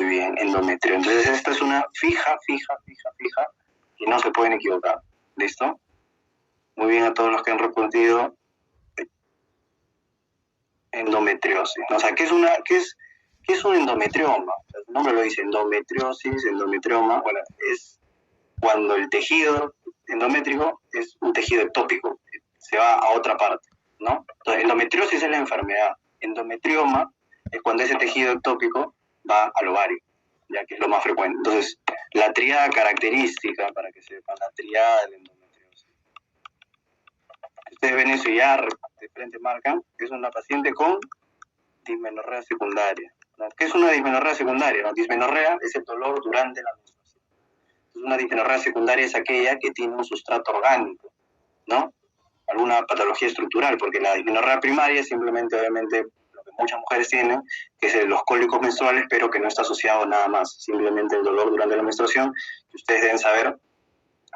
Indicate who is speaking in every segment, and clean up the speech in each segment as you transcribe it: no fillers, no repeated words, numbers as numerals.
Speaker 1: bien, endometrio. Entonces esta es una fija, y no se pueden equivocar. ¿Listo? Muy bien a todos los que han respondido endometriosis. O sea, ¿qué es un endometrioma? El nombre lo dice, endometriosis, endometrioma. Bueno, es cuando el tejido endométrico es un tejido ectópico, se va a otra parte, ¿no? Entonces, endometriosis es la enfermedad. Endometrioma es cuando ese tejido ectópico va al ovario, ya que es lo más frecuente. Entonces, la triada característica, para que sepan, la triada del endometriosis. Ustedes ven eso y ya de frente marcan, es una paciente con dismenorrea secundaria, ¿no? ¿Qué es una dismenorrea secundaria? ¿No? Dismenorrea es el dolor durante la menstruación. Entonces, una dismenorrea secundaria es aquella que tiene un sustrato orgánico, ¿no? Alguna patología estructural, porque la dismenorrea primaria es simplemente, obviamente, lo que muchas mujeres tienen, que es los cólicos menstruales, pero que no está asociado a nada más, simplemente el dolor durante la menstruación, y ustedes deben saber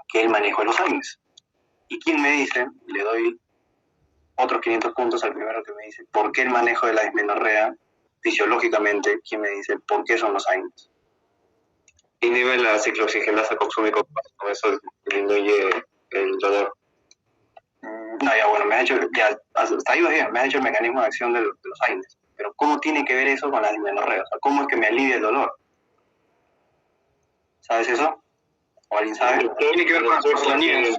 Speaker 1: que el manejo de los AINES. ¿Y quién me dice? Le doy otros 500 puntos al primero que me dice por qué el manejo de la dismenorrea fisiológicamente. ¿Quién me dice por qué son los AINES?
Speaker 2: Inhibe la ciclooxigenasa coxúmico, con eso disminuye el dolor.
Speaker 1: No, ya bueno, me has hecho, ya, hasta ahí va bien, me has hecho el mecanismo de acción de los AINES, pero ¿cómo tiene que ver eso con la dismenorrea? O sea, ¿cómo es que me alivia el dolor? ¿Sabes eso? ¿O alguien sabe?
Speaker 2: Tiene que ver con las prostaglandinas.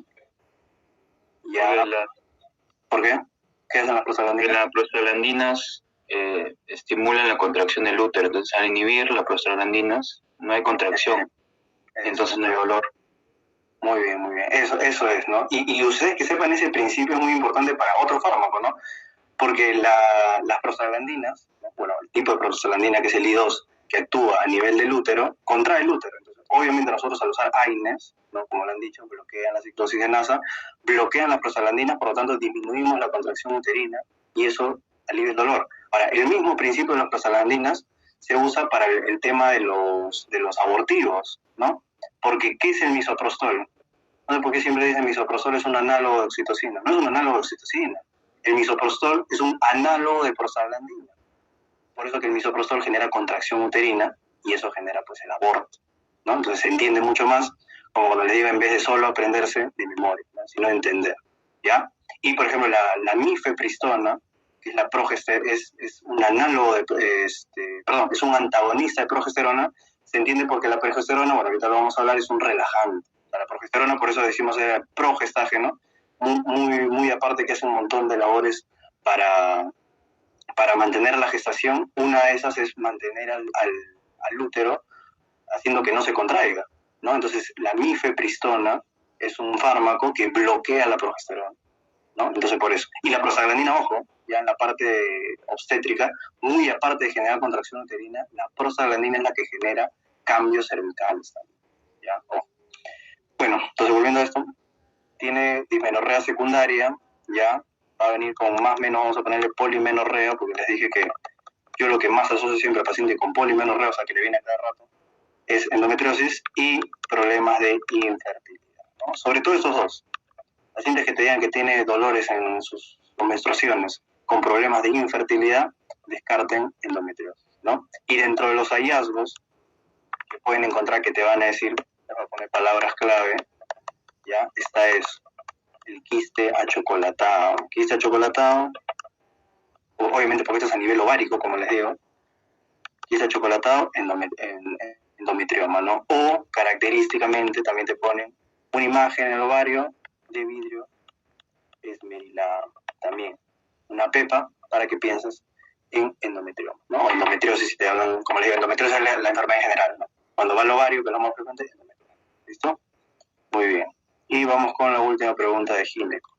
Speaker 1: Ya. ¿Por qué? ¿Qué hacen las prostaglandinas?
Speaker 2: Las prostaglandinas estimulan la contracción del útero, entonces al inhibir las prostaglandinas no hay contracción, entonces no hay dolor.
Speaker 1: Muy bien, muy bien. Eso es, ¿no? Y ustedes que sepan ese principio es muy importante para otro fármaco, ¿no? Porque las prostaglandinas, bueno, el tipo de prostaglandina que es el I2, que actúa a nivel del útero, contrae el útero. Entonces, obviamente nosotros al usar AINES, ¿no? Como lo han dicho, bloquean la ciclooxigenasa, bloquean las prostaglandinas, por lo tanto disminuimos la contracción uterina y eso alivia el dolor. Ahora, el mismo principio de las prostaglandinas se usa para el tema de los abortivos, ¿no? Porque, ¿qué es el misoprostol? No sé por qué siempre dicen misoprostol es un análogo de oxitocina. No es un análogo de oxitocina. El misoprostol es un análogo de prostaglandina. Por eso que el misoprostol genera contracción uterina y eso genera pues el aborto, ¿no? Entonces se entiende mucho más, como cuando les digo, en vez de solo aprenderse de memoria, ¿no? Sino entender, ¿ya? Y por ejemplo la mifepristona, que es la es un análogo de, es un antagonista de progesterona. Se entiende porque la progesterona, bueno, ahorita lo vamos a hablar, es un relajante. La progesterona, por eso decimos progestágeno, muy aparte que hace un montón de labores para mantener la gestación. Una de esas es mantener al útero haciendo que no se contraiga, ¿no? Entonces la mifepristona es un fármaco que bloquea la progesterona, ¿no? Entonces por eso. Y la prostaglandina, ojo, ya en la parte obstétrica, muy aparte de generar contracción uterina, la prostaglandina es la que genera cambios cervicales también, ¿ya? Ojo. Bueno, entonces volviendo a esto, tiene dismenorrea secundaria, ya, va a venir con más menos, vamos a ponerle polimenorrea, porque les dije que yo lo que más asocio siempre al paciente con polimenorrea, o sea, que le viene a cada rato, es endometriosis y problemas de infertilidad, ¿no? Sobre todo estos dos. Pacientes que te digan que tiene dolores en sus menstruaciones con problemas de infertilidad, descarten endometriosis, ¿no? Y dentro de los hallazgos que pueden encontrar que te van a decir, les voy a poner palabras clave, ¿ya? Esta es el quiste achocolatado. Quiste achocolatado, obviamente porque esto es a nivel ovárico, como les digo, quiste achocolatado, endometrioma, ¿no? O característicamente también te ponen una imagen en el ovario de vidrio esmerilado, también una pepa para que pienses en endometrioma, ¿no? Endometriosis, si te hablan, como les digo, endometriosis es la enfermedad en general, ¿no? Cuando va al ovario, que es lo más frecuente, es endometrioma. ¿Listo? Muy bien. Y vamos con la última pregunta de gineco.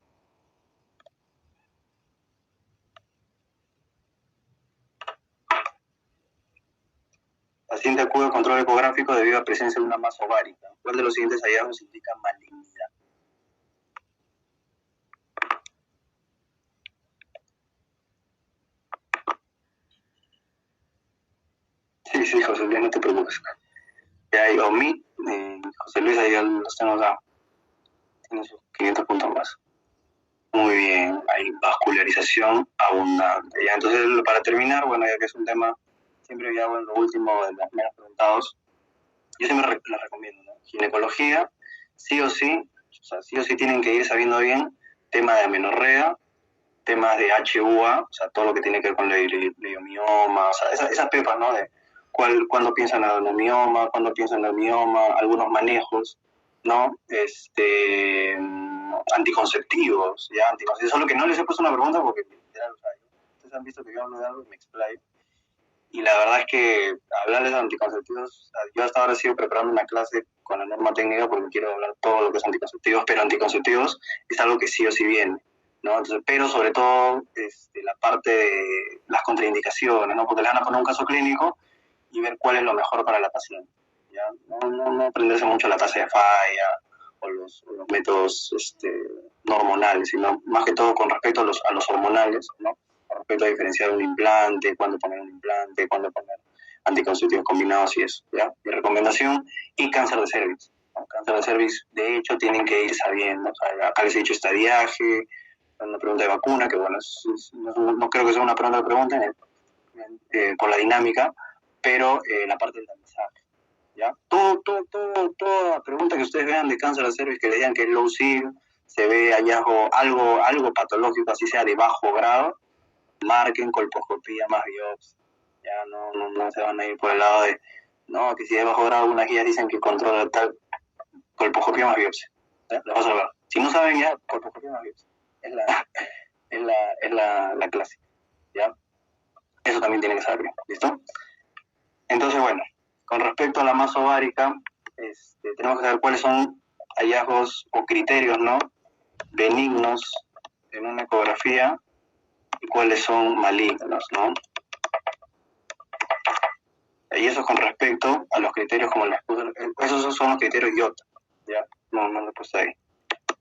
Speaker 1: Paciente acude a control ecográfico debido a presencia de una masa ovárica. ¿Cuál de los siguientes hallazgos indica malignidad? Sí, José Luis, no te preocupes. Ya hay OMI, José Luis, ahí los tengo acá. Tiene sus 500 puntos más. Muy bien, hay vascularización abundante. Ya, entonces, para terminar, bueno, ya que es un tema siempre que hago en lo último de los menos preguntados, yo siempre les recomiendo, ¿no? Ginecología, sí o sí, o sea, sí o sí tienen que ir sabiendo bien tema de amenorrea, temas de HUA, o sea, todo lo que tiene que ver con leiomioma, o sea, esas pepas, ¿no? De cuándo piensan en adenomioma, cuándo piensan en mioma, algunos manejos, ¿no? Anticonceptivos, ¿ya? Anticonceptivos. Solo que no les he puesto una pregunta porque, literal, o sea, ustedes han visto que yo hablo de algo y me explayo. Y la verdad es que hablarles de anticonceptivos, yo hasta ahora sigo preparando una clase con la norma técnica porque quiero hablar todo lo que es anticonceptivos, pero anticonceptivos es algo que sí o sí viene, ¿no? Entonces, pero sobre todo la parte de las contraindicaciones, ¿no? Porque les van a poner un caso clínico y ver cuál es lo mejor para la paciente, ¿ya? No aprenderse mucho la tasa de falla o los métodos no hormonales, sino más que todo con respecto a los hormonales, ¿no? Con respecto a diferenciar un implante, cuándo poner un implante, cuándo poner anticonceptivos combinados y eso, ¿ya? Mi recomendación, y cáncer de cervix, ¿no? Cáncer de cervix, de hecho, tienen que ir sabiendo, o sea, acá les he dicho estadiaje, una pregunta de vacuna, que bueno, no creo que sea una pregunta que pregunten por la dinámica, pero la parte del tamizaje, ¿ya? Toda pregunta que ustedes vean de cáncer de cervix que le digan que es low SIG, se ve hallazgo, algo patológico, así sea de bajo grado, marquen colposcopía más biopsia, ya no se van a ir por el lado de, no, que si de bajo grado unas guías dicen que controla tal, colposcopía más biopsia, ¿ya? Les vas a hablar. Si no saben ya, colposcopía más biopsia, es la clásica, ¿ya? Eso también tiene que saber bien, ¿listo? Entonces, bueno, con respecto a la masa ovárica, tenemos que saber cuáles son hallazgos o criterios, ¿no? Benignos en una ecografía y cuáles son malignos, ¿no? Y eso con respecto a los criterios como les puse, esos son los criterios IOTA, ¿ya? No lo he puesto ahí.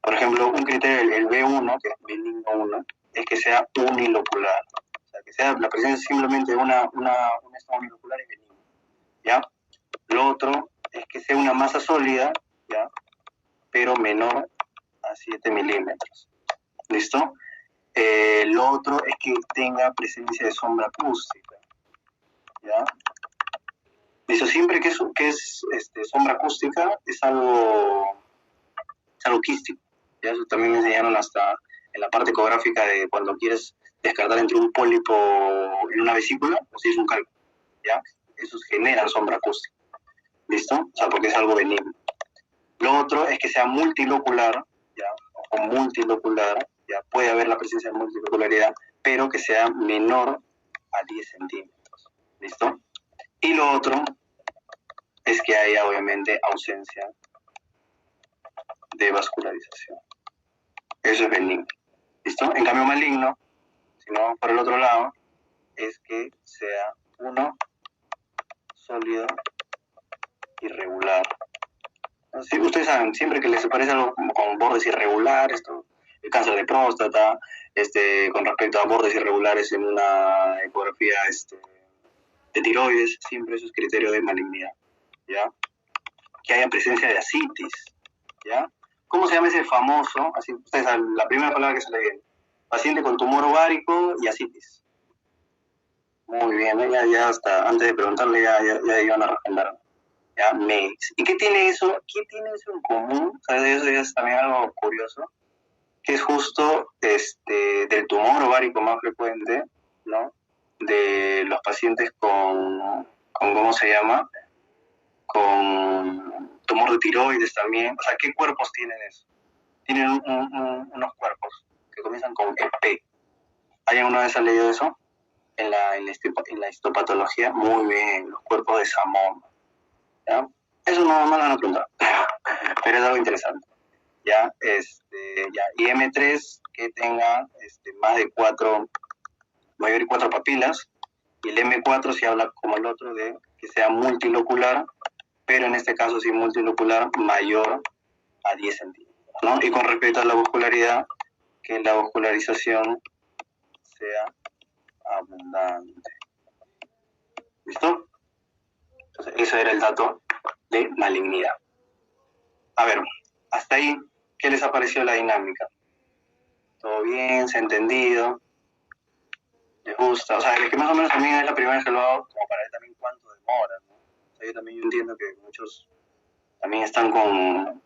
Speaker 1: Por ejemplo, un criterio, el B1, que es benigno 1, es que sea unilocular. O sea, que sea la presencia simplemente de un estado unilocular es benigno, ¿ya? Lo otro es que sea una masa sólida, ¿ya? Pero menor a 7 milímetros. ¿Listo? Lo otro es que tenga presencia de sombra acústica, ¿ya? Dice siempre que es sombra acústica es algo quístico. ¿Ya? Eso también me enseñaron hasta en la parte ecográfica de cuando quieres descartar entre un pólipo en una vesícula o si es un cálculo, ¿ya? Esos generan sombra acústica. ¿Listo? O sea, porque es algo benigno. Lo otro es que sea multilocular, ¿ya? O multilocular, ya puede haber la presencia de multilocularidad, pero que sea menor a 10 centímetros. ¿Listo? Y lo otro es que haya, obviamente, ausencia de vascularización. Eso es benigno. ¿Listo? En cambio, maligno, si no vamos por el otro lado, es que sea uno sólido, irregular. Sí, ustedes saben, siempre que les aparece algo como con bordes irregulares, el cáncer de próstata, con respecto a bordes irregulares en una ecografía de tiroides, siempre eso es criterio de malignidad, ¿ya? Que haya presencia de ascitis, ¿ya? ¿Cómo se llama ese famoso? Así, ustedes saben, la primera palabra que se le viene. Paciente con tumor ovárico y ascitis. Muy bien, ya hasta antes de preguntarle ya iban a responder. ¿Ya? MEIS. ¿Y qué tiene eso? ¿Qué tiene eso en común? O sea, eso es también algo curioso, que es justo del tumor ovárico más frecuente, ¿no? De los pacientes con ¿cómo se llama? Con tumor de tiroides también. O sea, ¿qué cuerpos tienen eso? Tienen unos cuerpos que comienzan con EP. ¿Hay alguna vez han leído eso? En la histopatología, muy bien, los cuerpos de Samón. ¿Ya? Eso no lo van a preguntar, pero es algo interesante. ¿Ya? Y M3 que tenga más de 4, mayor de 4 papilas, y el M4 se habla como el otro de que sea multilocular, pero en este caso sí multilocular mayor a 10 centímetros, ¿no? Y con respecto a la vascularidad, que la vascularización sea abundante. ¿Listo? Entonces, ese era el dato de malignidad. A ver, hasta ahí, ¿qué les ha parecido la dinámica? ¿Todo bien? ¿Se ha entendido? ¿Les gusta? O sea, es que más o menos a mí es la primera vez que lo hago, como para ver también cuánto demora, ¿no? O sea, yo también entiendo que muchos también están con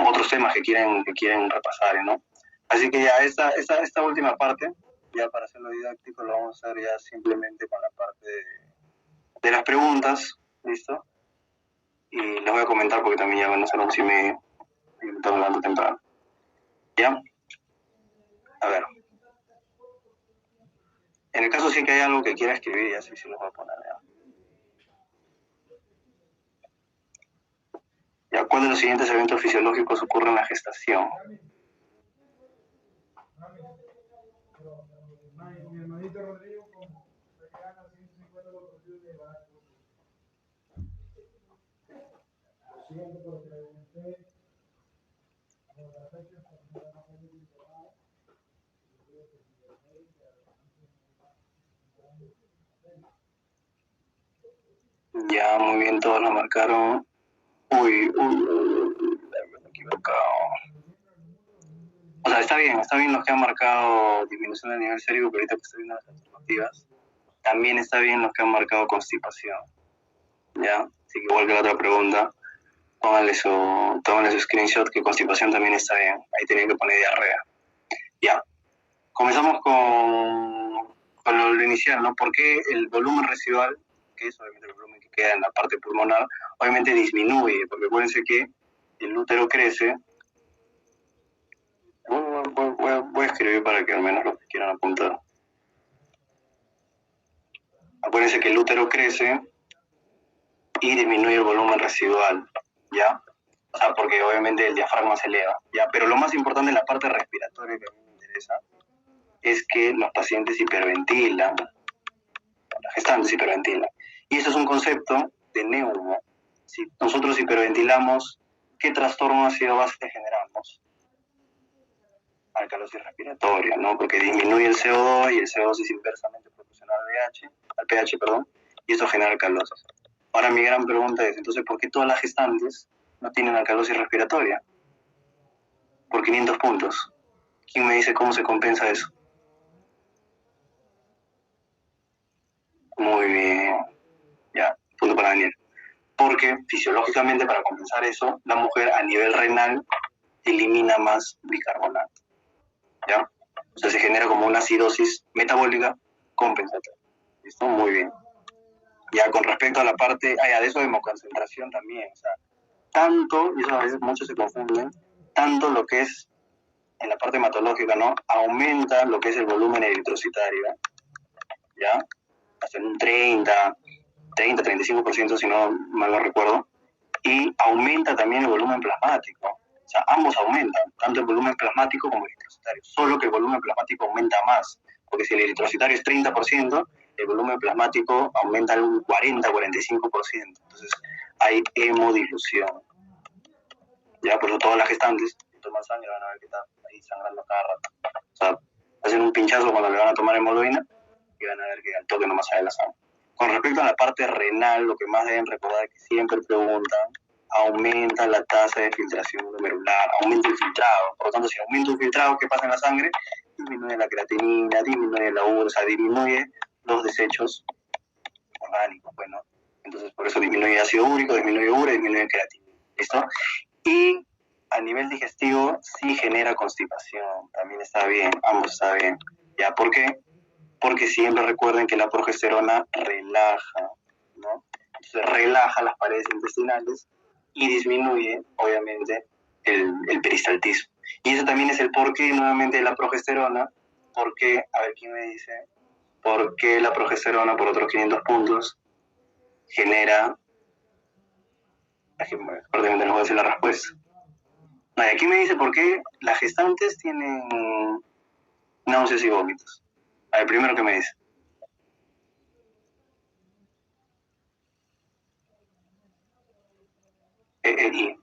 Speaker 1: otros temas que quieren repasar, ¿no? Así que ya esta última parte, ya para hacerlo didáctico, lo vamos a hacer ya simplemente con la parte de las preguntas, ¿listo? Y les voy a comentar porque también ya van a ser 11:30 y me estoy hablando temprano. ¿Ya? A ver. En el caso sí que hay algo que quiera escribir, ya sí lo voy a poner, ¿ya? ¿Ya? ¿Cuál de los siguientes eventos fisiológicos ocurre en la gestación?
Speaker 3: Mi hermanito Rodrigo que gana 150 por partido de básquet. Lo siento por pregunté por las fechas para no hacer el temporada.
Speaker 1: Ya, muy bien, todos lo marcaron. Uy, me he equivocado. O sea, está bien los que han marcado disminución del nivel sérico, pero ahorita que estoy viendo las alternativas, también está bien los que han marcado constipación. ¿Ya? Así que igual que la otra pregunta, tómale su screenshot, que constipación también está bien. Ahí tenían que poner diarrea. Ya. Comenzamos con lo inicial, ¿no? ¿Por qué el volumen residual, que es obviamente el volumen que queda en la parte pulmonar, obviamente disminuye? Porque acuérdense que el útero crece. Voy a escribir para que al menos los que quieran apuntar. Acuérdense que el útero crece y disminuye el volumen residual, ¿ya? O sea, porque obviamente el diafragma se eleva, ¿ya? Pero lo más importante en la parte respiratoria que a mí me interesa es que los pacientes hiperventilan, las gestantes hiperventilan. Y eso es un concepto de neumo. Si nosotros hiperventilamos, ¿qué trastorno ácido base generamos? Alcalosis respiratoria, ¿no? Porque disminuye el CO2 y el CO2 es inversamente proporcional al pH, y eso genera alcalosis. Ahora mi gran pregunta es, entonces, ¿por qué todas las gestantes no tienen alcalosis respiratoria? Por 500 puntos. ¿Quién me dice cómo se compensa eso? Muy bien. Ya, punto para Daniel. Porque fisiológicamente, para compensar eso, la mujer a nivel renal elimina más bicarbonato. ¿Ya? O sea, se genera como una acidosis metabólica compensatoria. ¿Listo? Muy bien. Ya con respecto a la parte, de eso de hemoconcentración también, o sea, tanto, y eso a veces muchos se confunden, tanto lo que es en la parte hematológica, ¿no? Aumenta lo que es el volumen eritrocitario, ¿ya? Hasta en un 35%, si no mal lo recuerdo, y aumenta también el volumen plasmático. O sea, ambos aumentan, tanto el volumen plasmático como el eritrocitario, solo que el volumen plasmático aumenta más, porque si el eritrocitario es 30%, el volumen plasmático aumenta un 40-45%. Entonces, hay hemodilución. Ya, por eso todas las gestantes que toman sangre van a ver que está ahí sangrando cada rato. O sea, hacen un pinchazo cuando le van a tomar hemoglobina y van a ver que al toque nomás sale la sangre. Con respecto a la parte renal, lo que más deben recordar es que siempre preguntan, aumenta la tasa de filtración glomerular, aumenta el filtrado. Por lo tanto, si aumenta el filtrado, ¿qué pasa en la sangre? Disminuye la creatinina, disminuye la urea, o sea, disminuye los desechos orgánicos, bueno. Entonces, por eso disminuye ácido úrico, disminuye urea, disminuye creatinina. ¿Listo? Y a nivel digestivo sí genera constipación, también está bien, ambos está bien. ¿Ya? ¿Por qué? Porque siempre recuerden que la progesterona relaja, ¿no? Entonces relaja las paredes intestinales y disminuye, obviamente, el peristaltismo. Y eso también es el porqué, nuevamente, de la progesterona. ¿Por qué? A ver, ¿quién me dice? ¿Por qué la progesterona, por otros 500 puntos, genera... Perdón, no voy a decir la respuesta. No, y aquí me dice por qué las gestantes tienen náuseas y vómitos. A ver, primero que me dice. EEI.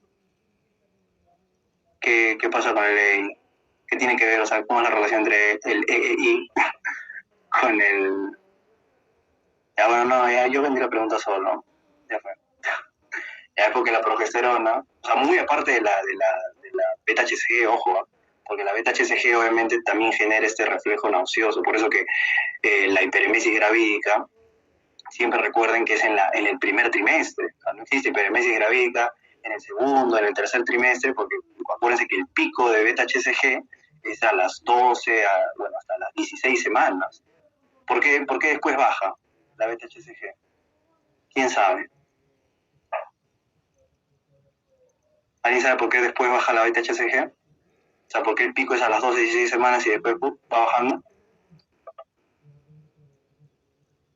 Speaker 1: ¿Qué pasa con el EEI? ¿Qué tiene que ver? O sea, ¿cómo es la relación entre el EEI con el... Ya, bueno, no, ya yo vendría a preguntar solo. Ya fue. Ya, porque la progesterona, o sea, muy aparte de la beta-HCG, ojo, porque la beta-HCG obviamente también genera este reflejo nauseoso, por eso que la hiperemesis gravídica siempre recuerden que es en el primer trimestre. O sea, no existe hiperemesis gravídica en el segundo, en el tercer trimestre, porque acuérdense que el pico de beta-HCG es a las 12, hasta las 16 semanas. ¿Por qué después baja la beta-HCG? ¿Quién sabe? ¿Alguien sabe por qué después baja la beta-HCG? O sea, ¿por qué el pico es a las 12, 16 semanas y después va bajando?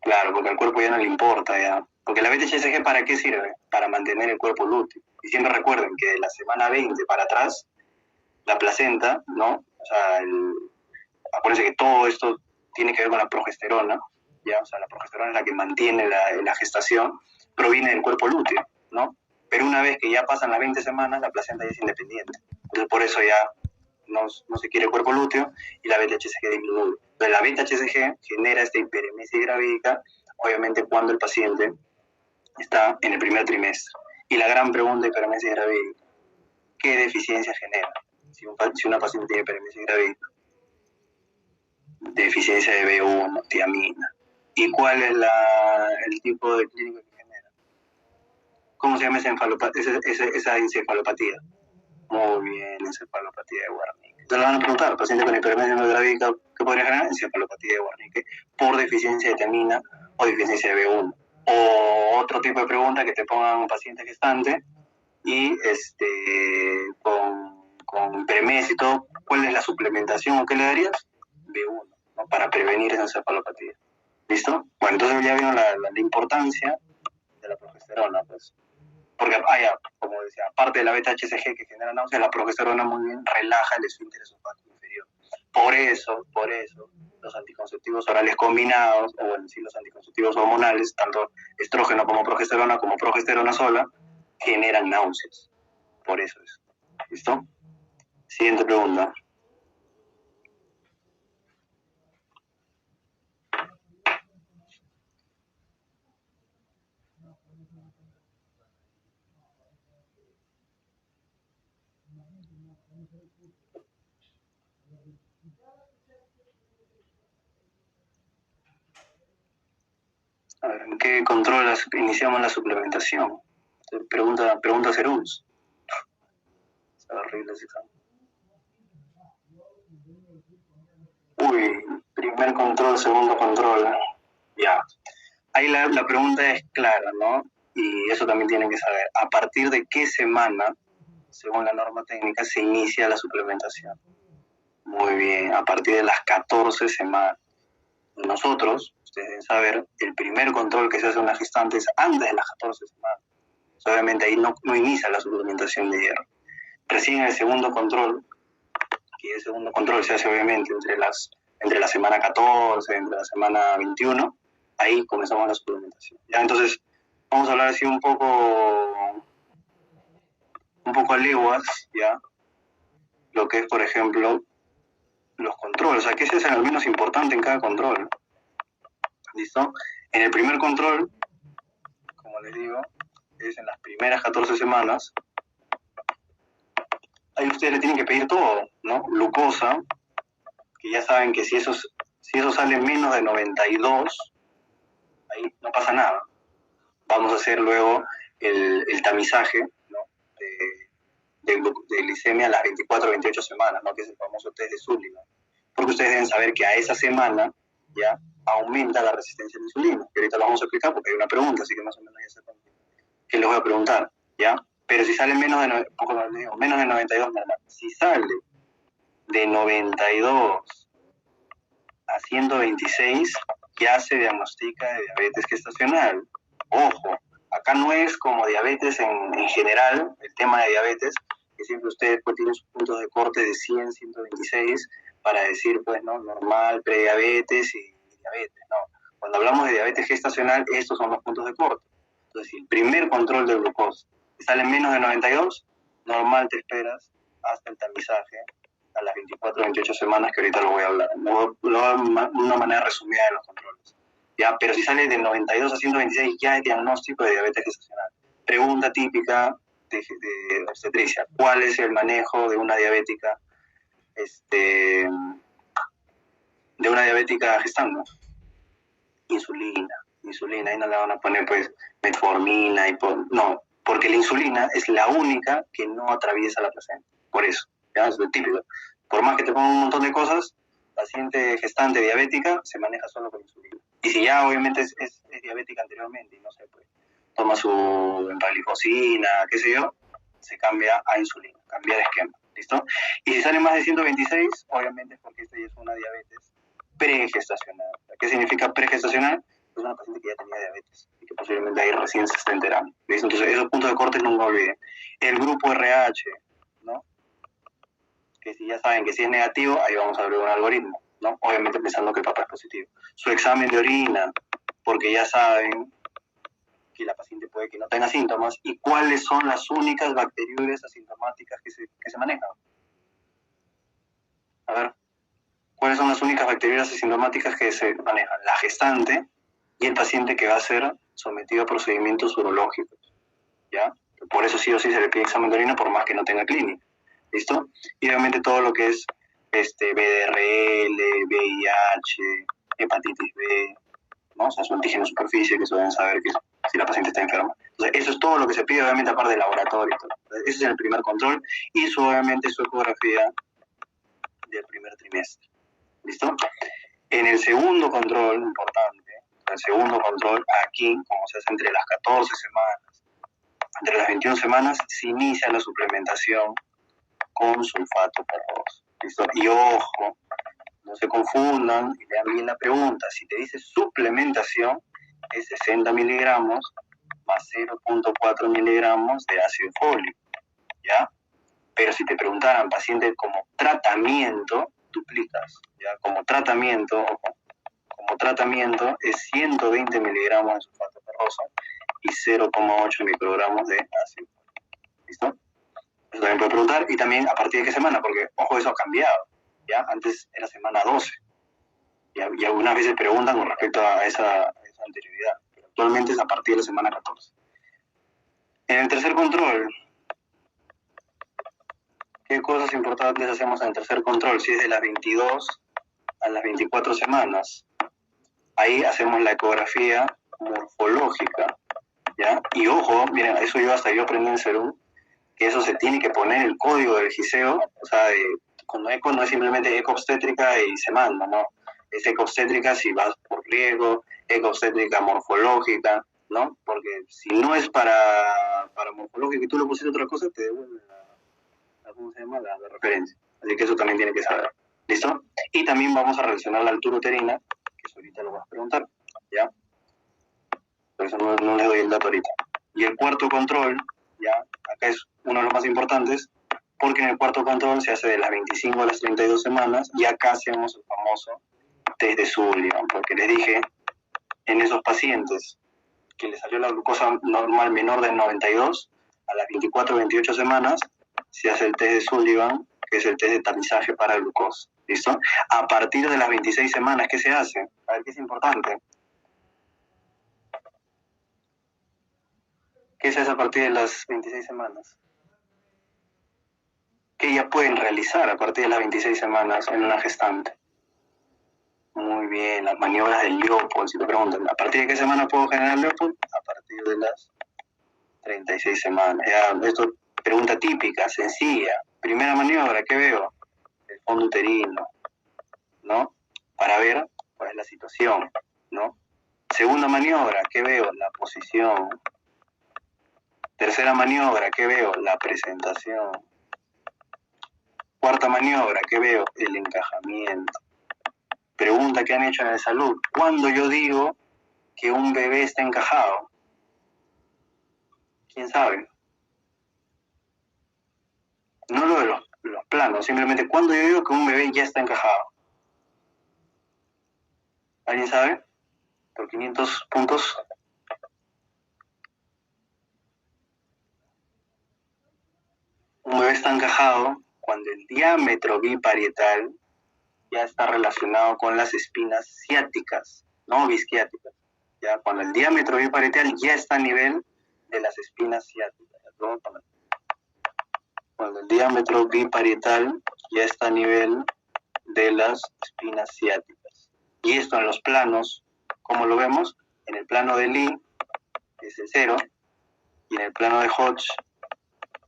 Speaker 1: Claro, porque al cuerpo ya no le importa, ya. Porque la beta-HCG, ¿para qué sirve? Para mantener el cuerpo lúteo. Y siempre recuerden que de la semana 20 para atrás, la placenta, ¿no? O sea, acuérdense que todo esto tiene que ver con la progesterona, ¿ya? O sea, la progesterona es la que mantiene la gestación, proviene del cuerpo lúteo, ¿no? Pero una vez que ya pasan las 20 semanas, la placenta ya es independiente. Entonces, por eso ya no se quiere el cuerpo lúteo y la beta-HCG disminuye. Entonces, la beta-HCG genera esta hiperemesis gravídica, obviamente cuando el paciente está en el primer trimestre. Y la gran pregunta de hiperemesis gravídica, ¿qué deficiencia genera? Si una paciente tiene hiperemesis gravídica, deficiencia de B1, tiamina. ¿Y cuál es el tipo de clínico que genera? ¿Cómo se llama esa encefalopatía? Muy bien, encefalopatía de Wernicke. Entonces le van a preguntar, paciente con hiperemesis gravídica, ¿qué podría generar? Encefalopatía de Wernicke por deficiencia de tiamina o deficiencia de B1. O otro tipo de pregunta que te pongan un paciente gestante y con hiperemesis y todo, ¿cuál es la suplementación o qué le darías? B1, ¿no? Para prevenir esa encefalopatía. ¿Listo? Bueno, entonces ya vieron la importancia de la progesterona, pues. Porque, como decía, aparte de la beta-HCG que genera náuseas, la progesterona muy bien relaja el esfínter esofágico inferior. Por eso, los anticonceptivos orales combinados, o bueno, sí, los anticonceptivos hormonales, tanto estrógeno como progesterona sola, generan náuseas. Por eso es. ¿Listo? Siguiente pregunta. A ver, ¿en qué control iniciamos la suplementación? Pregunta Cerús. Es horrible ese examen. Uy, primer control, segundo control. Ya. Ahí la pregunta es clara, ¿no? Y eso también tienen que saber. ¿A partir de qué semana, según la norma técnica, se inicia la suplementación? Muy bien, a partir de las 14 semanas. Nosotros, ustedes deben saber, el primer control que se hace a una gestante es antes de las 14 semanas. Obviamente ahí no inicia la suplementación de hierro. Recién el segundo control, que el segundo control se hace obviamente entre la semana 14, entre la semana 21, ahí comenzamos la suplementación. ¿Ya? Entonces, vamos a hablar así un poco a leguas, ¿ya? Lo que es, por ejemplo, los controles. O sea, ¿qué es lo menos importante en cada control? ¿Listo? En el primer control, como les digo, es en las primeras 14 semanas. Ahí ustedes le tienen que pedir todo, ¿no? Glucosa, que ya saben que si eso sale menos de 92, ahí no pasa nada. Vamos a hacer luego el tamizaje, ¿no? de glicemia a las 24 o 28 semanas, ¿no? Que es el famoso test de Sullivan. Porque ustedes deben saber que a esa semana ya aumenta la resistencia a la insulina. Y ahorita lo vamos a explicar porque hay una pregunta, así que más o menos ya sepan que les voy a preguntar, ¿ya? Pero si sale menos de 92, normal. Si sale de 92 a 126, ya se diagnostica de diabetes gestacional. Ojo, acá no es como diabetes en general, el tema de diabetes, que siempre usted pues, tiene sus puntos de corte de 100, 126, para decir, pues, ¿no? Normal, prediabetes y diabetes, ¿no? Cuando hablamos de diabetes gestacional, estos son los puntos de corte. Entonces, si el primer control de glucosa sale menos de 92, normal te esperas hasta el tamizaje a las 24 o 28 semanas, que ahorita lo voy a hablar. Lo voy a una manera resumida de los controles. ¿Ya? Pero si sale de 92 a 126, ya es diagnóstico de diabetes gestacional. Pregunta típica de obstetricia: ¿cuál es el manejo de una diabética gestando? Insulina. insulina, ahí no le van a poner pues metformina, no, porque la insulina es la única que no atraviesa la placenta, por eso, ya es lo típico. Por más que te pongan un montón de cosas, paciente gestante diabética se maneja solo con insulina. Y si ya obviamente es diabética anteriormente y no sé, pues toma su empaglifosina, qué sé yo, se cambia a insulina, cambia de esquema, ¿listo? Y si sale más de 126, obviamente es porque esta ya es una diabetes pregestacional. ¿Qué significa pregestacional? Es una paciente que ya tenía diabetes y que posiblemente ahí recién se está enterando, ¿listo? Entonces esos puntos de corte nunca olviden. El grupo RH, ¿no? Que si ya saben que si es negativo, ahí vamos a abrir un algoritmo, ¿no? Obviamente pensando que el papá es positivo. Su examen de orina, porque ya saben que la paciente puede que no tenga síntomas, y cuáles son las únicas bacteriurias asintomáticas que se manejan. A ver, ¿cuáles son las únicas bacteriurias asintomáticas que se manejan? La gestante y el paciente que va a ser sometido a procedimientos urológicos, ¿ya? Por eso sí o sí se le pide examen de orina por más que no tenga clínica, ¿listo? Y obviamente todo lo que es BDRL, VIH, hepatitis B, ¿no? O sea, su antígeno de superficie, que se deben saber que si la paciente está enferma. Entonces, eso es todo lo que se pide, obviamente, aparte del laboratorio y todo. Entonces, ese es el primer control y obviamente su ecografía del primer trimestre. ¿Listo? En el segundo control, importante, el segundo control, aquí, como se hace entre las 14 semanas, entre las 21 semanas, se inicia la suplementación con sulfato ferroso. ¿Listo? Y ojo, no se confundan y lean bien la pregunta. Si te dice suplementación, es 60 miligramos más 0.4 miligramos de ácido fólico, ¿ya? Pero si te preguntaran paciente como tratamiento, duplicas, ¿ya? Como tratamiento es 120 miligramos de sulfato ferroso y 0,8 microgramos de ácido fólico, ¿listo? Eso también puede preguntar, y también a partir de qué semana, porque, ojo, eso ha cambiado, ¿ya? Antes era semana 12, y algunas veces preguntan con respecto a esa anterioridad, pero actualmente es a partir de la semana 14. En el tercer control, ¿qué cosas importantes hacemos en el tercer control? Si es de las 22 a las 24 semanas, ahí hacemos la ecografía morfológica, ¿ya? Y ojo, miren, eso yo aprendí en Serum, que eso se tiene que poner el código del giseo, o sea, cuando eco no es simplemente eco obstétrica y se manda, ¿no? Es eco obstétrica si vas por riesgo, eco obstétrica morfológica, ¿no? Porque si no es para morfológica y tú le pusiste otra cosa, te devuelve ¿cómo se llama? La referencia. Así que eso también tiene que saber. ¿Listo? Y también vamos a relacionar la altura uterina, que eso ahorita lo vas a preguntar, ¿ya? Por eso no les doy el dato ahorita. Y el cuarto control, ¿ya? Acá es uno de los más importantes, porque en el cuarto control se hace de las 25 a las 32 semanas, y acá hacemos el famoso test de Sullivan, porque les dije, en esos pacientes que les salió la glucosa normal menor de 92, a las 24 o 28 semanas, se hace el test de Sullivan, que es el test de tamizaje para glucosa, ¿listo? A partir de las 26 semanas, ¿qué se hace? A ver, ¿qué es importante? ¿Qué se hace a partir de las 26 semanas? ¿Qué ya pueden realizar a partir de las 26 semanas en una gestante? Muy bien, las maniobras del Leopold, si te preguntan, ¿a partir de qué semana puedo generar Leopold? A partir de las 36 semanas. Ya, esto pregunta típica, sencilla. Primera maniobra, ¿qué veo? El fondo uterino, ¿no? Para ver cuál es la situación, ¿no? Segunda maniobra, ¿qué veo? La posición. Tercera maniobra, ¿qué veo? La presentación. Cuarta maniobra, ¿qué veo? El encajamiento. Pregunta que han hecho en el salud. ¿Cuándo yo digo que un bebé está encajado? ¿Quién sabe? No lo de los planos, simplemente cuando yo digo que un bebé ya está encajado. ¿Alguien sabe? Por 500 puntos. Un bebé está encajado cuando el diámetro biparietal ya está relacionado con las espinas ciáticas, no bisquiáticas. Ya, cuando el diámetro biparietal ya está a nivel de las espinas ciáticas. Cuando el diámetro biparietal ya está a nivel de las espinas ciáticas. Y esto en los planos, ¿cómo lo vemos? En el plano de Lee es el 0 y en el plano de Hodge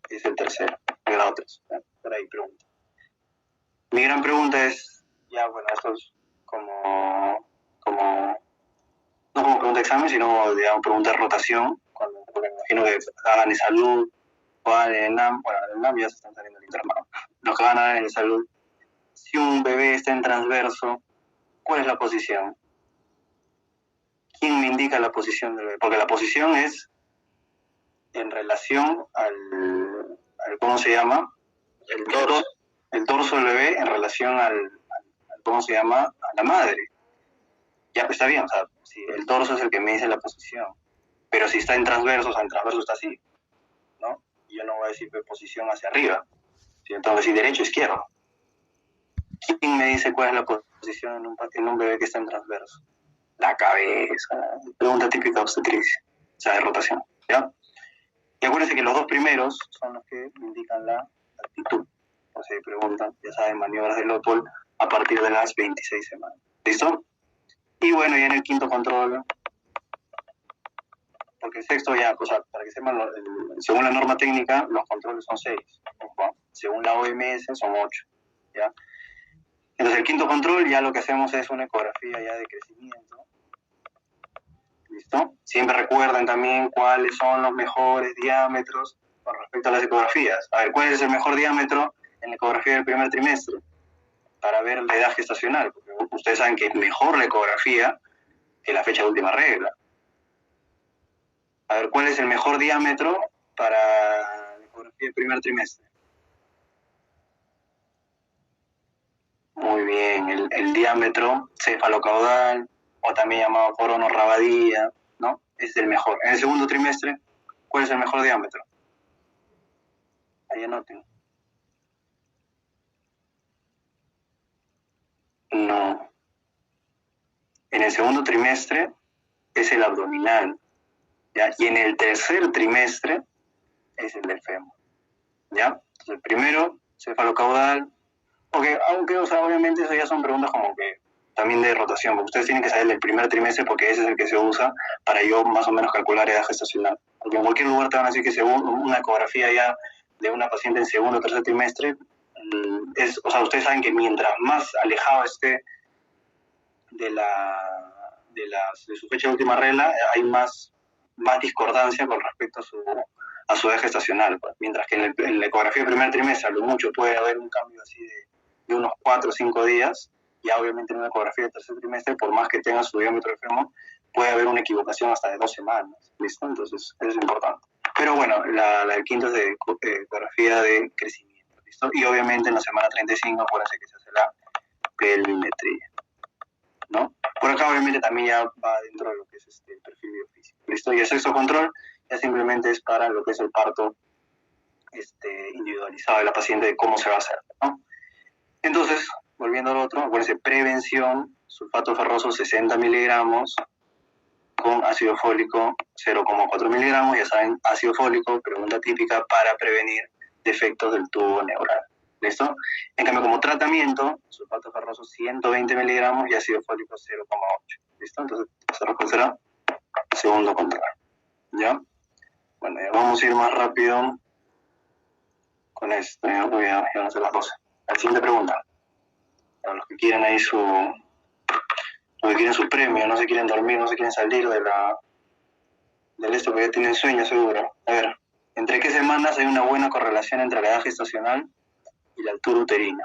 Speaker 1: es el tercero, el grado 3. Por ahí pregunta. Mi gran pregunta es, ya bueno, esto es no como pregunta de examen, sino digamos pregunta de rotación, porque me imagino que hagan en salud o hagan en el NAM, bueno, en el NAM ya se están saliendo del internado, los que van a dar en el salud, si un bebé está en transverso, ¿cuál es la posición? ¿Quién me indica la posición del bebé? Porque la posición es en relación al ¿cómo se llama? El torso del bebé en relación al ¿cómo se llama? A la madre. Ya está bien, o sea, si el torso es el que me dice la posición, pero si está en transverso, o sea, en transverso está así, ¿no? Y yo no voy a decir posición hacia arriba, ¿sí? Entonces decir derecho o izquierdo. ¿Quién me dice cuál es la posición en un bebé que está en transverso? La cabeza, pregunta típica obstetricia, o sea, de rotación, ¿ya? Y acuérdense que los dos primeros son los que indican la actitud. O sea, preguntan, ya saben, maniobras de Lopol a partir de las 26 semanas. ¿Listo? Y bueno, ya en el quinto control, porque el sexto ya, o sea, para que sepan, según la norma técnica, los controles son 6. Según la OMS son 8. ¿Ya? Entonces el quinto control ya lo que hacemos es una ecografía ya de crecimiento. ¿Listo? Siempre recuerden también cuáles son los mejores diámetros con respecto a las ecografías. A ver, ¿cuál es el mejor diámetro en la ecografía del primer trimestre? Para ver la edad gestacional, porque ustedes saben que es mejor la ecografía que la fecha de última regla. A ver, ¿cuál es el mejor diámetro para la ecografía del primer trimestre? Muy bien, el diámetro cefalocaudal, o también llamado corono-rabadilla, ¿no? Es el mejor. En el segundo trimestre, ¿cuál es el mejor diámetro? Ahí anoten. No. En el segundo trimestre es el abdominal, ¿ya? Y en el tercer trimestre es el del fémur, ¿ya? Entonces, el primero, cefalocaudal, aunque o sea, obviamente eso ya son preguntas como que también de rotación, porque ustedes tienen que saber el primer trimestre porque ese es el que se usa para yo más o menos calcular edad gestacional. Porque en cualquier lugar te van a decir que según una ecografía ya de una paciente en segundo o tercer trimestre, o sea, ustedes saben que mientras más alejado esté de su fecha de última regla, hay más discordancia con respecto a su edad gestacional. Pues. Mientras que en la ecografía del primer trimestre, a lo mucho puede haber un cambio así de unos 4 o 5 días, y obviamente en una ecografía del tercer trimestre, por más que tenga su diámetro de fémur, puede haber una equivocación hasta de 2 semanas, ¿listo? Entonces, eso es importante. Pero bueno, la del quinto es de ecografía de crecimiento, ¿listo? Y obviamente en la semana 35, acuérdense que se hace la pelvimetría, ¿no? Por acá obviamente también ya va dentro de lo que es el perfil biofísico, ¿listo? Y el sexto control ya simplemente es para lo que es el parto individualizado de la paciente, de cómo se va a hacer, ¿no? Entonces, volviendo al otro, acuérdense, prevención, sulfato ferroso 60 miligramos con ácido fólico 0,4 miligramos, ya saben, ácido fólico, pregunta típica para prevenir defectos del tubo neural, ¿listo? En cambio, como tratamiento, sulfato ferroso 120 miligramos y ácido fólico 0,8, ¿listo? Entonces, se responderá segundo control, ¿ya? Bueno, ya vamos a ir más rápido con esto, ya van a ser las 12. La siguiente pregunta. Para los que quieren ahí su premio, no se quieren dormir, no se quieren salir del esto, porque ya tienen sueño seguro. A ver, ¿entre qué semanas hay una buena correlación entre la edad gestacional y la altura uterina?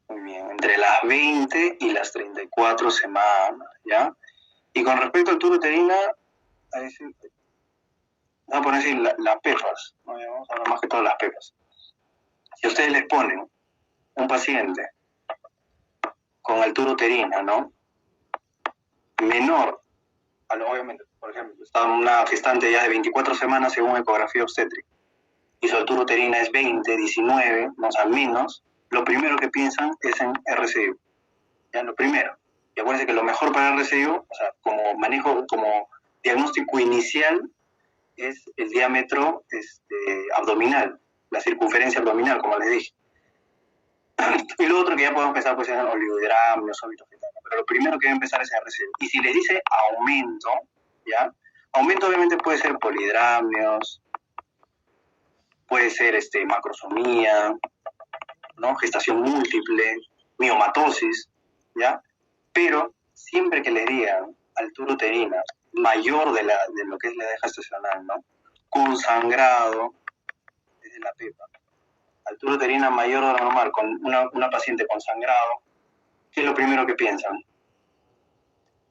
Speaker 1: Muy bien, entre las 20 y las 34 semanas, ¿ya? Y con respecto a altura uterina, vamos a poner así las PEFAS, ¿no? Vamos a hablar más que todo las PEFAS. Si ustedes les ponen un paciente con altura uterina, ¿no? Menor, obviamente, por ejemplo, está una gestante ya de 24 semanas según ecografía obstétrica, y su altura uterina es 20, 19, o sea, menos, lo primero que piensan es en RCU. Ya, lo primero. Y acuérdense que lo mejor para el RCIO, o sea, como manejo, como diagnóstico inicial, es el diámetro abdominal, la circunferencia abdominal, como les dije. Y lo otro que ya podemos empezar pues es oligohidramios, óbitos fetales. Pero lo primero que debe empezar es el RCIO. Y si les dice aumento, ¿ya? Aumento obviamente puede ser polidramios, puede ser macrosomía, ¿no? Gestación múltiple, miomatosis, ¿ya? Pero siempre que les digan altura uterina mayor de lo que es la edad gestacional, ¿no? Con sangrado, desde la pepa, altura uterina mayor de lo normal, con una paciente con sangrado, ¿qué es lo primero que piensan?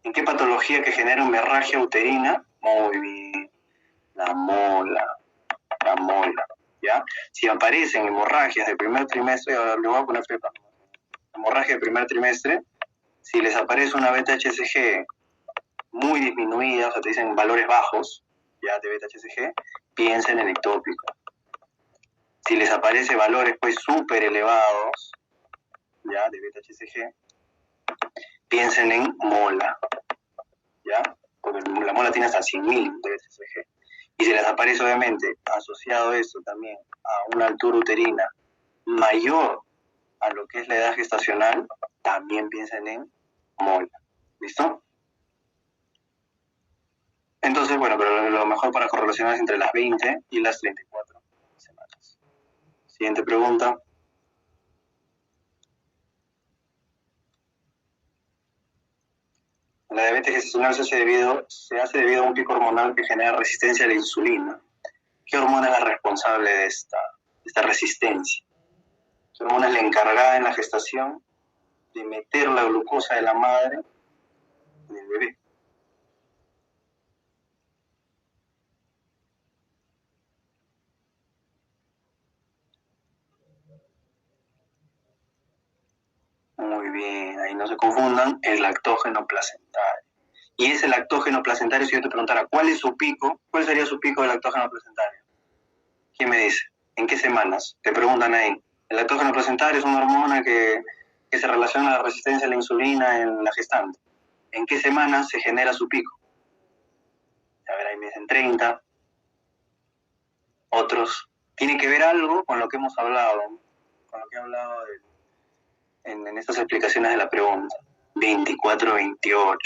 Speaker 1: ¿En qué patología que genera hemorragia uterina? Muy bien, la mola, ¿ya? Si aparecen hemorragias del primer trimestre, ahora le voy a poner pepa, hemorragia del primer trimestre, si les aparece una beta-HCG muy disminuida, o sea, te dicen valores bajos, ya, de beta-HCG, piensen en ectópico. Si les aparece valores, pues, súper elevados, ya, de beta-HCG, piensen en mola, ya, porque la mola tiene hasta 100.000 de beta-HCG. Y si les aparece, obviamente, asociado esto también a una altura uterina mayor a lo que es la edad gestacional, también piensen en mola. ¿Listo? Entonces, bueno, pero lo mejor para correlacionar es entre las 20 y las 34 semanas. Siguiente pregunta. La diabetes gestacional se hace debido a un pico hormonal que genera resistencia a la insulina. ¿Qué hormona es la responsable de esta resistencia? ¿Qué hormona es la encargada en la gestación de meter la glucosa de la madre en el bebé? Muy bien, ahí no se confundan, el lactógeno placentario. Y ese lactógeno placentario, si yo te preguntara, ¿cuál es su pico? ¿Cuál sería su pico de lactógeno placentario? ¿Quién me dice? ¿En qué semanas? Te preguntan ahí. El lactógeno placentario es una hormona que se relaciona a la resistencia a la insulina en la gestante. ¿En qué semanas se genera su pico? A ver, ahí me dicen 30. Otros. Tiene que ver algo con lo que hemos hablado, con lo que he hablado en estas explicaciones de la pregunta. 24, 28.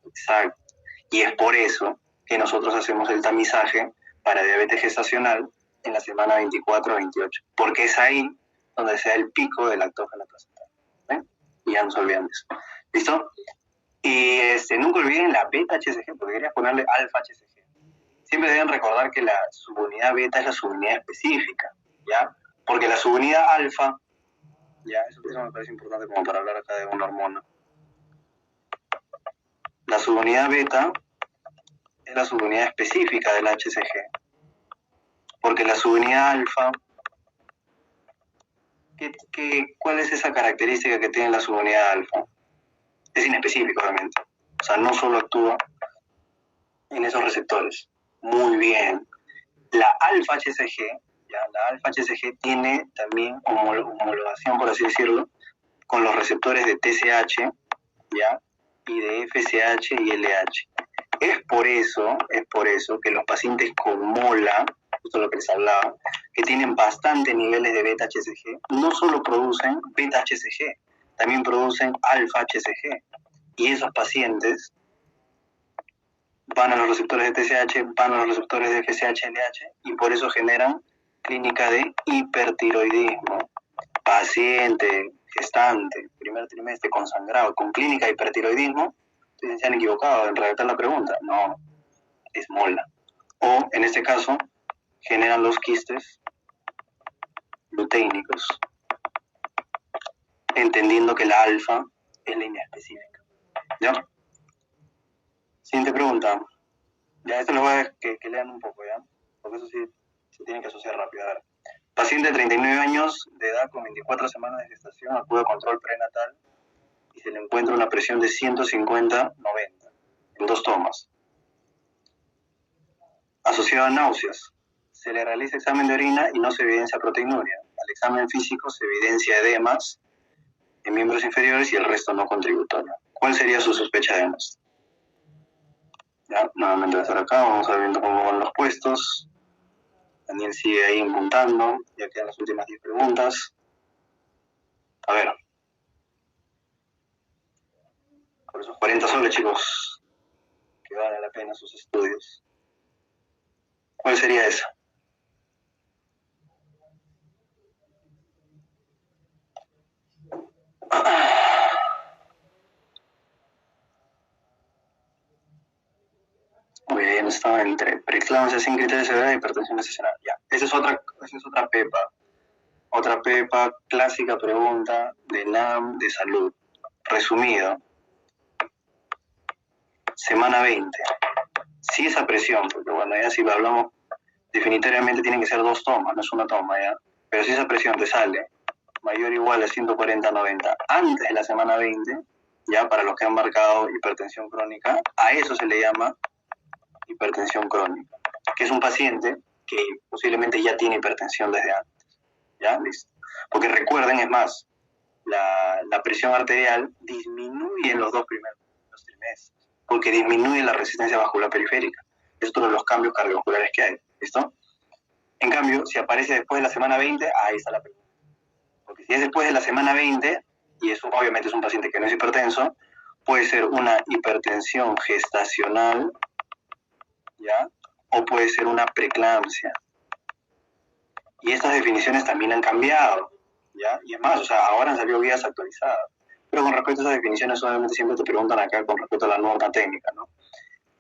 Speaker 1: Exacto. Y es por eso que nosotros hacemos el tamizaje para diabetes gestacional en la semana 24 o 28, porque es ahí donde se da el pico del lactógeno placentario. ¿Eh? Y ya no se olviden de eso. ¿Listo? Y nunca olviden la beta-HCG, porque quería ponerle alfa-HCG. Siempre deben recordar que la subunidad beta es la subunidad específica, ¿ya? Porque la subunidad alfa, ya, eso me parece importante como para hablar acá de una hormona. La subunidad beta es la subunidad específica del HCG, porque la subunidad alfa, ¿cuál es esa característica que tiene la subunidad alfa? Es inespecífica, obviamente. O sea, no solo actúa en esos receptores. Muy bien. La alfa-HCG, ¿ya? La alfa-HCG tiene también homologación, por así decirlo, con los receptores de TSH, ¿ya? Y de FSH y LH. Es por eso que los pacientes con mola, justo lo que les hablaba, que tienen bastantes niveles de beta-HCG, no solo producen beta-HCG, también producen alfa-HCG. Y esos pacientes van a los receptores de TSH, van a los receptores de FSH, LH, y por eso generan clínica de hipertiroidismo. Paciente, gestante, primer trimestre con sangrado, con clínica de hipertiroidismo, entonces se han equivocado en redactar la pregunta. No, es mola. O, en este caso, generan los quistes luteínicos, entendiendo que la alfa es la inespecífica. ¿Ya? Siguiente pregunta. Ya, esto lo voy a que lean un poco, ¿ya? Porque eso sí se tiene que asociar rápido. A ver. Paciente de 39 años de edad con 24 semanas de gestación acude a control prenatal y se le encuentra una presión de 150-90 en 2 tomas. Asociado a náuseas. Se le realiza examen de orina y no se evidencia proteinuria. Al examen físico se evidencia edemas en miembros inferiores y el resto no contributorio. ¿Cuál sería su sospecha de muestra? Ya, nuevamente voy a estar acá, vamos a ver viendo cómo van los puestos. Daniel sigue ahí impuntando, ya quedan las últimas 10 preguntas. A ver. Por esos 40 soles, chicos, que vale la pena sus estudios. ¿Cuál sería esa? Muy bien, estaba entre preeclampsia sin criterio de severidad y hipertensión gestacional. Ya, esa es otra pepa. Otra pepa, clásica pregunta de NAM de salud. Resumido. Semana 20. Si esa presión, porque bueno, ya si hablamos definitoriamente tienen que ser 2 tomas, no es una toma, ¿ya? Pero si esa presión te sale mayor o igual a 140/90 antes de la semana 20, ya para los que han marcado hipertensión crónica, a eso se le llama hipertensión crónica, que es un paciente que posiblemente ya tiene hipertensión desde antes, ¿ya? Listo. Porque recuerden, es más, la presión arterial disminuye en los 2 primeros trimestres, porque disminuye la resistencia vascular periférica. Es otro de los cambios cardiovasculares que hay, ¿listo? En cambio, si aparece después de la semana 20, ahí está la pregunta. Porque si es después de la semana 20, y eso obviamente es un paciente que no es hipertenso, puede ser una hipertensión gestacional, ¿ya? O puede ser una preeclampsia. Y estas definiciones también han cambiado, ¿ya? Y es más, o sea, ahora han salido guías actualizadas. Pero con respecto a esas definiciones, obviamente siempre te preguntan acá con respecto a la norma técnica, ¿no?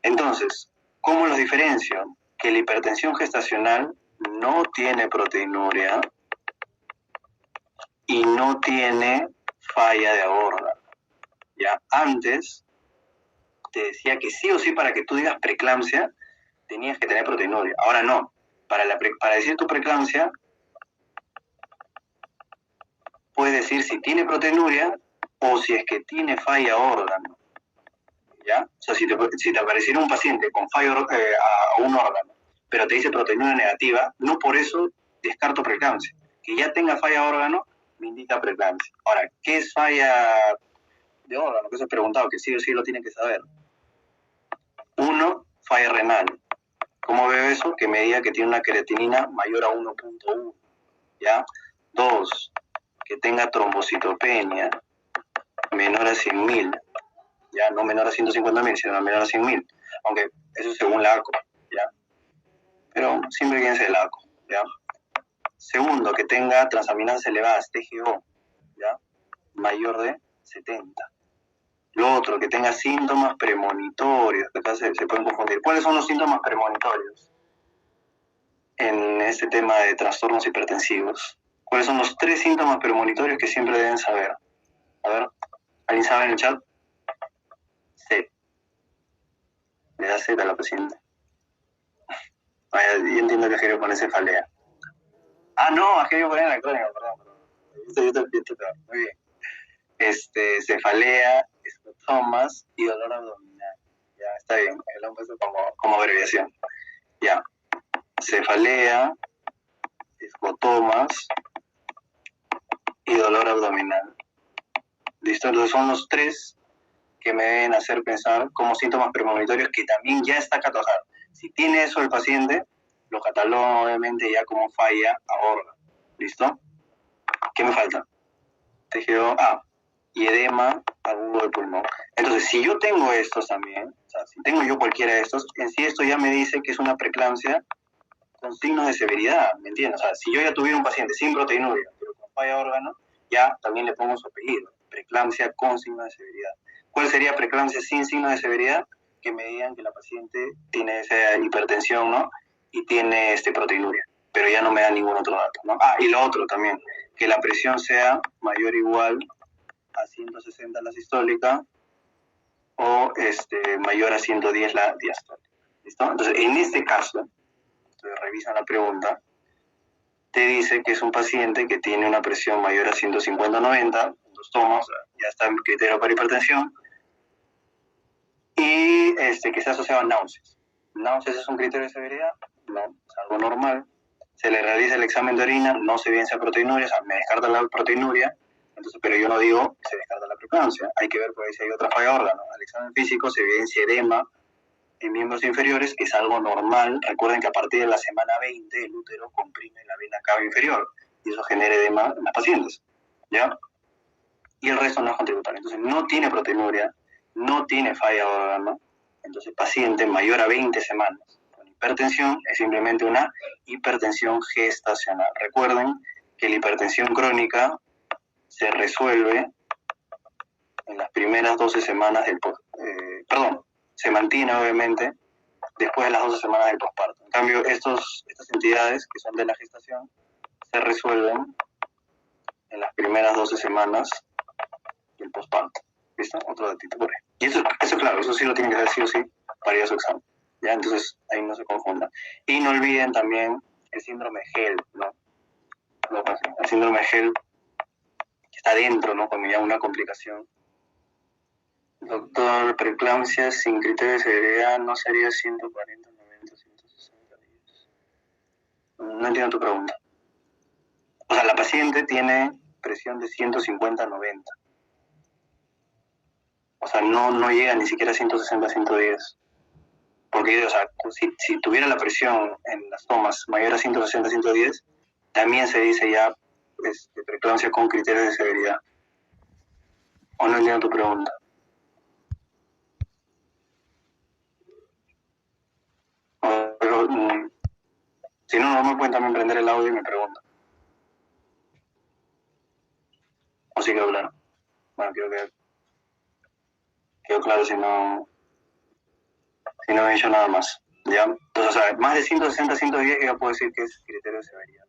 Speaker 1: Entonces, ¿cómo los diferencio? Que la hipertensión gestacional no tiene proteinuria y no tiene falla de aorta. ¿Ya? Antes te decía que sí o sí para que tú digas preeclampsia tenías que tener proteinuria. Ahora no. Para decir tu preeclampsia puedes decir si tiene proteinuria o si es que tiene falla órgano. ¿Ya? O sea, si te apareciera un paciente con falla a un órgano, pero te dice proteinuria negativa, no por eso descarto preeclampsia. Que ya tenga falla órgano me indica preeclampsia. Ahora, ¿qué es falla de órgano? Que eso he preguntado, que sí o sí lo tienen que saber. 1, falla renal. ¿Cómo veo eso? Que me diga que tiene una creatinina mayor a 1.1. ¿Ya? 2, que tenga trombocitopenia menor a 100.000. ¿Ya? No menor a 150.000, sino menor a 100.000. Aunque eso es según la ACO, ¿ya? Pero siempre fíjense el ACO, ¿ya? Segundo, que tenga transaminasas elevadas, TGO, ¿ya? Mayor de 70. Lo otro, que tenga síntomas premonitorios, que acá se pueden confundir. ¿Cuáles son los síntomas premonitorios en este tema de trastornos hipertensivos? ¿Cuáles son los 3 síntomas premonitorios que siempre deben saber? A ver, ¿alguien sabe en el chat? C. Le da Z a la paciente. Yo entiendo que quería poner cefalea. Ah, no, es que yo ponía en la crónica, perdón. Yo te muy bien. Cefalea, escotomas y dolor abdominal. Ya, está bien, lo puesto como abreviación. Ya, cefalea, escotomas y dolor abdominal. ¿Listo? Entonces son los 3 que me deben hacer pensar como síntomas premonitorios que también ya está catalogado. Si tiene eso el paciente, lo catalogan obviamente ya como falla aorta. ¿Listo? ¿Qué me falta? TGO, y edema agudo del pulmón. Entonces, si yo tengo estos también, o sea, si tengo yo cualquiera de estos, en sí esto ya me dice que es una preeclampsia con signos de severidad, ¿me entiendes? O sea, si yo ya tuviera un paciente sin proteinuria, pero con falla de órgano, ya también le pongo su apellido, preeclampsia con signos de severidad. ¿Cuál sería preeclampsia sin signos de severidad? Que me digan que la paciente tiene esa hipertensión, ¿no? Y tiene proteinuria, pero ya no me da ningún otro dato, ¿no? Y lo otro también, que la presión sea mayor o igual a 160 la sistólica o mayor a 110 la diastólica. ¿Listo? Entonces, en este caso, revisan la pregunta, te dice que es un paciente que tiene una presión mayor a 150/90, 2 tomas, ya está en criterio para hipertensión, y que se asociado a náuseas. ¿Náuseas es un criterio de severidad? No, es algo normal. Se le realiza el examen de orina, no se evidencia proteinuria, o sea, me descarta la proteinuria, Entonces, pero yo no digo que se descarta la preeclampsia. Hay que ver por ahí si hay otra falla de órgano. Al examen físico se evidencia edema en miembros inferiores, que es algo normal. Recuerden que a partir de la semana 20 el útero comprime la vena cava inferior y eso genera edema en las pacientes, ¿ya? Y el resto no es contributorio. Entonces, no tiene proteinuria, no tiene falla de órgano. Entonces, paciente mayor a 20 semanas con hipertensión es simplemente una hipertensión gestacional. Recuerden que la hipertensión crónica se resuelve en las primeras 12 semanas del se mantiene obviamente después de las 12 semanas del posparto. En cambio, estas entidades que son de la gestación se resuelven en las primeras 12 semanas del posparto. ¿Listo? Otro datito por ahí. Y eso claro, eso sí lo tienen que hacer sí o sí para ir a su examen. ¿Ya? Entonces, ahí no se confundan. Y no olviden también el síndrome HELP, ¿no? El síndrome HELP que está dentro, ¿no? Cuando ya una complicación. Doctor, preeclampsia sin criterio de severidad no sería 140, 90, 160 días. No entiendo tu pregunta. O sea, la paciente tiene presión de 150 a 90. O sea, no llega ni siquiera a 160 a 110. Porque, o sea, si tuviera la presión en las tomas mayor a 160 a 110, también se dice ya preeclampsia con criterios de severidad. ¿O no entiendo tu pregunta? Pero, si no me pueden también prender el audio y me preguntan. ¿O sí quedó claro? Bueno, creo que quedó claro si no he dicho nada más. ¿Ya? Entonces, o sea, más de 160 a 110 ya puedo decir que es criterio de severidad.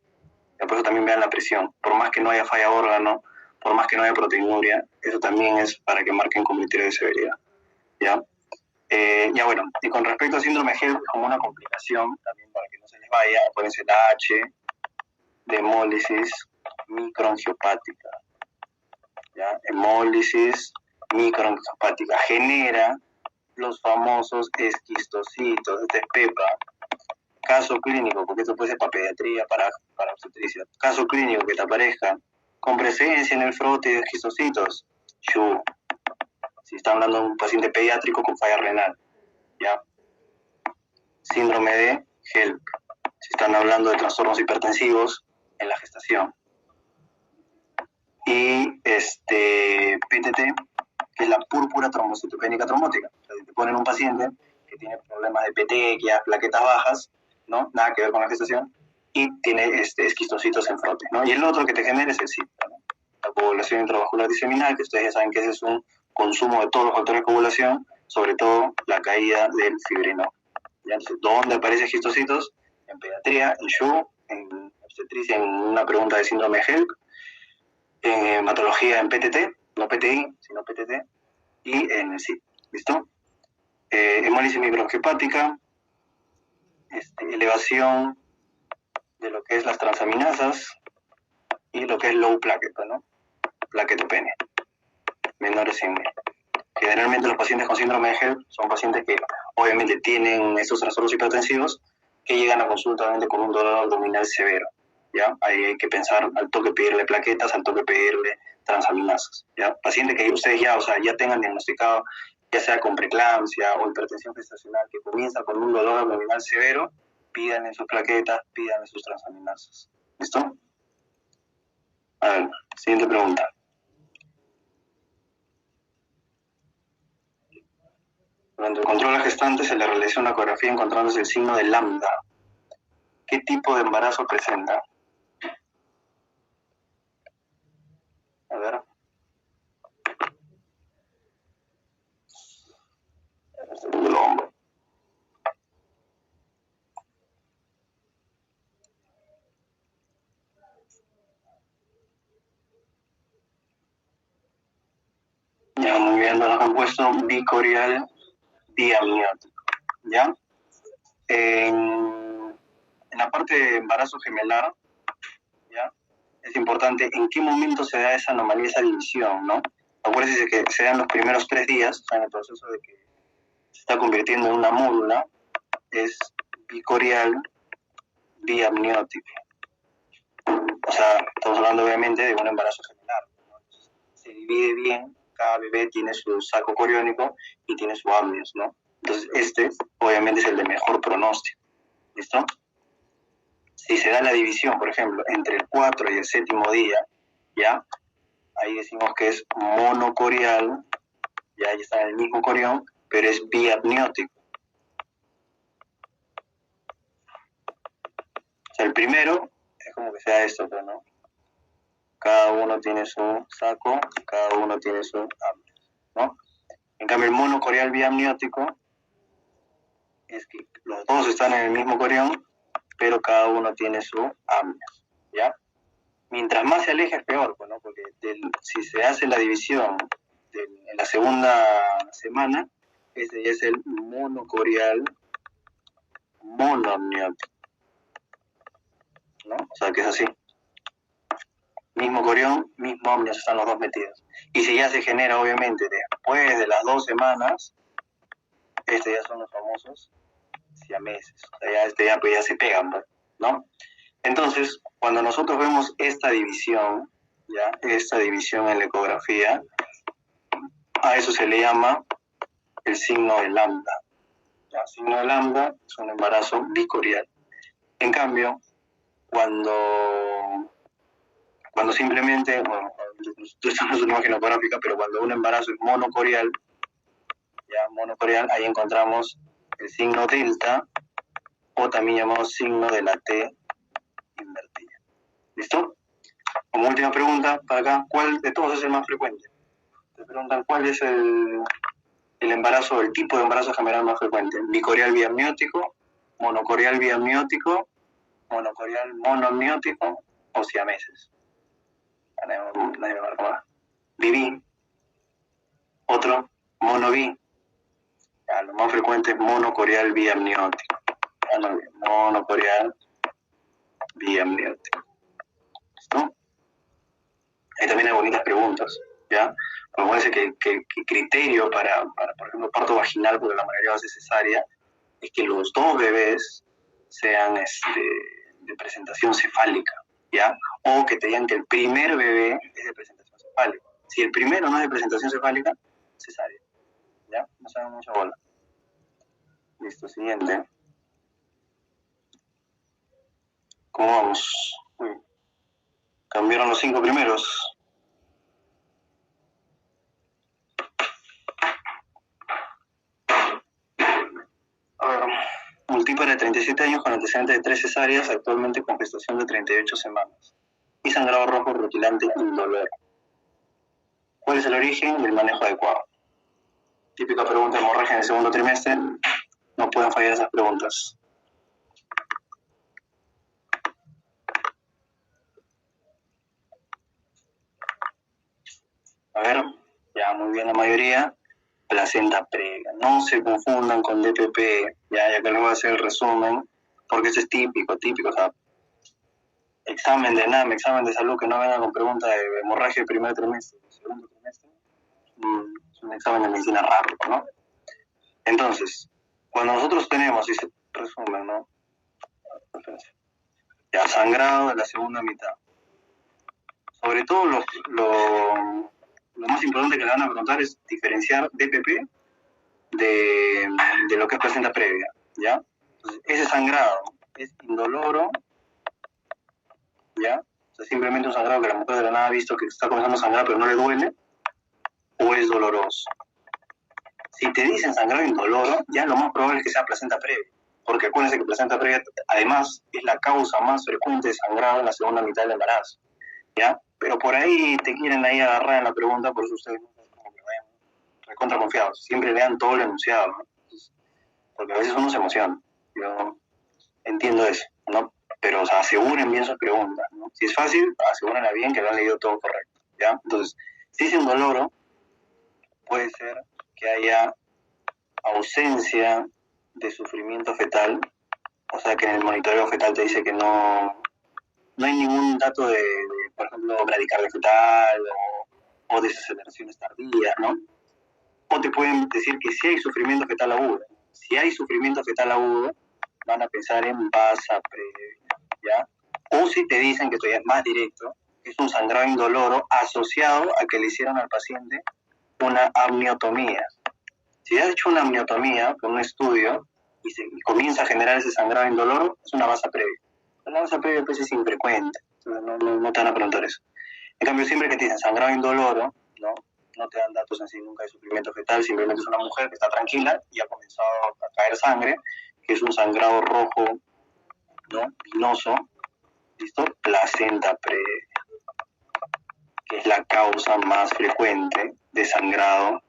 Speaker 1: Ya por eso también vean la presión. Por más que no haya falla de órgano, por más que no haya proteinuria, eso también es para que marquen como criterio de severidad. ¿Ya? Ya bueno, y con respecto al síndrome HELP, como una complicación, también para que no se les vaya, acuérdense la H de hemólisis microangiopática. ¿Ya? Hemólisis microangiopática genera los famosos esquistocitos, este es PEPA. Caso clínico, porque esto puede ser para pediatría, para obstetricia. Caso clínico que te aparezca con presencia en el frote de esquistocitos. Si está hablando de un paciente pediátrico con falla renal, ¿ya? Síndrome de HELP. Si están hablando de trastornos hipertensivos en la gestación. Y PTT, que es la púrpura trombocitopénica trombótica. O sea, si te ponen un paciente que tiene problemas de petequias, plaquetas bajas, ¿no? Nada que ver con la gestación, y tiene esquistocitos en frote, ¿no? Y el otro que te genera es el CIPTA, ¿no? La coagulación intravascular diseminal, que ustedes ya saben que ese es un consumo de todos los factores de coagulación, sobre todo la caída del fibrinol. ¿Ya? Entonces, ¿dónde aparecen esquistocitos? En pediatría, en SHU, en obstetricia, en una pregunta de síndrome de HELP, en hematología en PTT, no PTI, sino PTT, y en el CIP, ¿listo? Hemólisis microangiopática, elevación de lo que es las transaminasas y lo que es low plaqueta, ¿no? Plaquetopenia, menores en 1000. Generalmente los pacientes con síndrome de HELP son pacientes que obviamente tienen estos trastornos hipertensivos que llegan a consulta obviamente con un dolor abdominal severo, ¿ya? Ahí hay que pensar al toque pedirle plaquetas, al toque pedirle transaminasas, ¿ya? Pacientes que ustedes ya tengan diagnosticado, ya sea con preeclampsia o hipertensión gestacional, que comienza con un dolor abdominal severo, pídanle sus plaquetas, pídanle sus transaminasas. ¿Listo? A ver, siguiente pregunta. Durante el control a la gestante se le realizó una ecografía encontrándose el signo de lambda. ¿Qué tipo de embarazo presenta? A ver. El hombro. Ya, muy bien, nos han puesto bicorial diamniótico. ¿Ya? En la parte de embarazo gemelar, ¿ya? Es importante en qué momento se da esa anomalía, esa división, ¿no? Acuérdense que se dan los primeros 3 días, o sea, en el proceso de que se está convirtiendo en una mórula, es bicorial diamniótico. O sea, estamos hablando obviamente de un embarazo gemelar, ¿no? se divide bien, cada bebé tiene su saco coriónico y tiene su amnios, ¿no? Entonces, este obviamente es el de mejor pronóstico, ¿listo? Si se da la división, por ejemplo, entre el 4 y el 7º día, ¿ya? Ahí decimos que es monocorial, ya ahí está en el mismo corión, pero es biamniótico. O sea, el primero es como que sea esto, pues, ¿no? Cada uno tiene su saco, cada uno tiene su amnios, ¿no? En cambio, el monocorial biamniótico es que los dos están en el mismo corión, pero cada uno tiene su amnios, ¿ya? Mientras más se aleje es peor, pues, ¿no? Porque si se hace la división en la segunda semana, ese ya es el monocorial monoamniótico, ¿no? O sea que es así. Mismo corión, mismo amnios, están los dos metidos. Y si ya se genera, obviamente, después de las 2 semanas, ya son los famosos siameses. O sea, ya se pegan, ¿no? Entonces, cuando nosotros vemos esta división, ¿ya? Esta división en la ecografía, a eso se le llama el signo de lambda. El signo de lambda es un embarazo bicorial. En cambio, cuando simplemente, bueno, esto no es una imagen ecográfica, pero cuando un embarazo es monocorial, ahí encontramos el signo delta, o también llamado signo de la T invertida. ¿Listo? Como última pregunta para acá, ¿cuál de todos es el más frecuente? Te preguntan cuál es el embarazo, el tipo de embarazo general más frecuente. Bicorial biamniótico, monocorial biamniótico, monocorial monoamniótico o siameses. Nadie me marca más. Bibi. Otro, monobi. Lo más frecuente es monocorial biamniótico. Monocorial biamniótico. ¿Listo? Ahí también hay bonitas preguntas, ¿ya? Como dice que criterio para, por ejemplo, parto vaginal, porque la mayoría va a ser cesárea, es que los dos bebés sean de presentación cefálica, ¿ya? O que te digan que el primer bebé es de presentación cefálica. Si el primero no es de presentación cefálica, cesárea, ¿ya? No se hagan mucha bola. Listo, siguiente. ¿Cómo vamos? Cambiaron los 5 primeros. A ver, multípara de 37 años con antecedentes de 3 cesáreas, actualmente con gestación de 38 semanas. Y sangrado rojo rutilante indoloro. ¿Cuál es el origen y el manejo adecuado? Típica pregunta de hemorragia en el segundo trimestre. No pueden fallar esas preguntas. A ver, ya muy bien la mayoría. Placenta previa. No se confundan con DPP, ya que les voy a hacer el resumen, porque eso es típico, o sea, examen de NAM, examen de salud, que no vengan con preguntas de hemorragia del primer trimestre, del segundo trimestre, es un examen de medicina rápido, ¿no? Entonces, cuando nosotros tenemos, y se resumen, ¿no? Ya sangrado de la segunda mitad. Sobre todo lo más importante que le van a preguntar es diferenciar DPP de lo que es placenta previa, ¿ya? Entonces, ese sangrado es indoloro, ¿ya? O sea, simplemente un sangrado que la mujer de la nada ha visto que está comenzando a sangrar pero no le duele, o es doloroso. Si te dicen sangrado indoloro, ya lo más probable es que sea placenta previa, porque acuérdense que placenta previa además es la causa más frecuente de sangrado en la segunda mitad del embarazo, ¿ya? Pero por ahí te quieren ahí agarrar en la pregunta, por eso ustedes como que vayan recontra confiados, siempre lean todo el enunciado, ¿no? Porque a veces uno se emociona, yo entiendo eso, ¿no? Pero, o sea, aseguren bien sus preguntas, ¿no? Si es fácil, asegúrenla bien que lo han leído todo correcto, ¿ya? Entonces, si es indoloro, puede ser que haya ausencia de sufrimiento fetal, o sea, que en el monitoreo fetal te dice que no hay ningún dato de por ejemplo, bradicardia fetal o desaceleraciones tardías, ¿no? O te pueden decir que sí hay sufrimiento fetal agudo. Si hay sufrimiento fetal agudo, van a pensar en basa previa, ¿ya? O si te dicen que todavía es más directo, Es un sangrado indoloro asociado a que le hicieron al paciente una amniotomía. Si has hecho una amniotomía con un estudio y comienza a generar ese sangrado indoloro, es una vasa previa. La vasa previa pues es infrecuente, no te van a preguntar eso. En cambio, siempre que te dicen sangrado indoloro, no te dan datos en sí nunca de sufrimiento fetal, simplemente es una mujer que está tranquila y ha comenzado a caer sangre, que es un sangrado rojo, vinoso, ¿listo? Placenta previa, que es la causa más frecuente de sangrado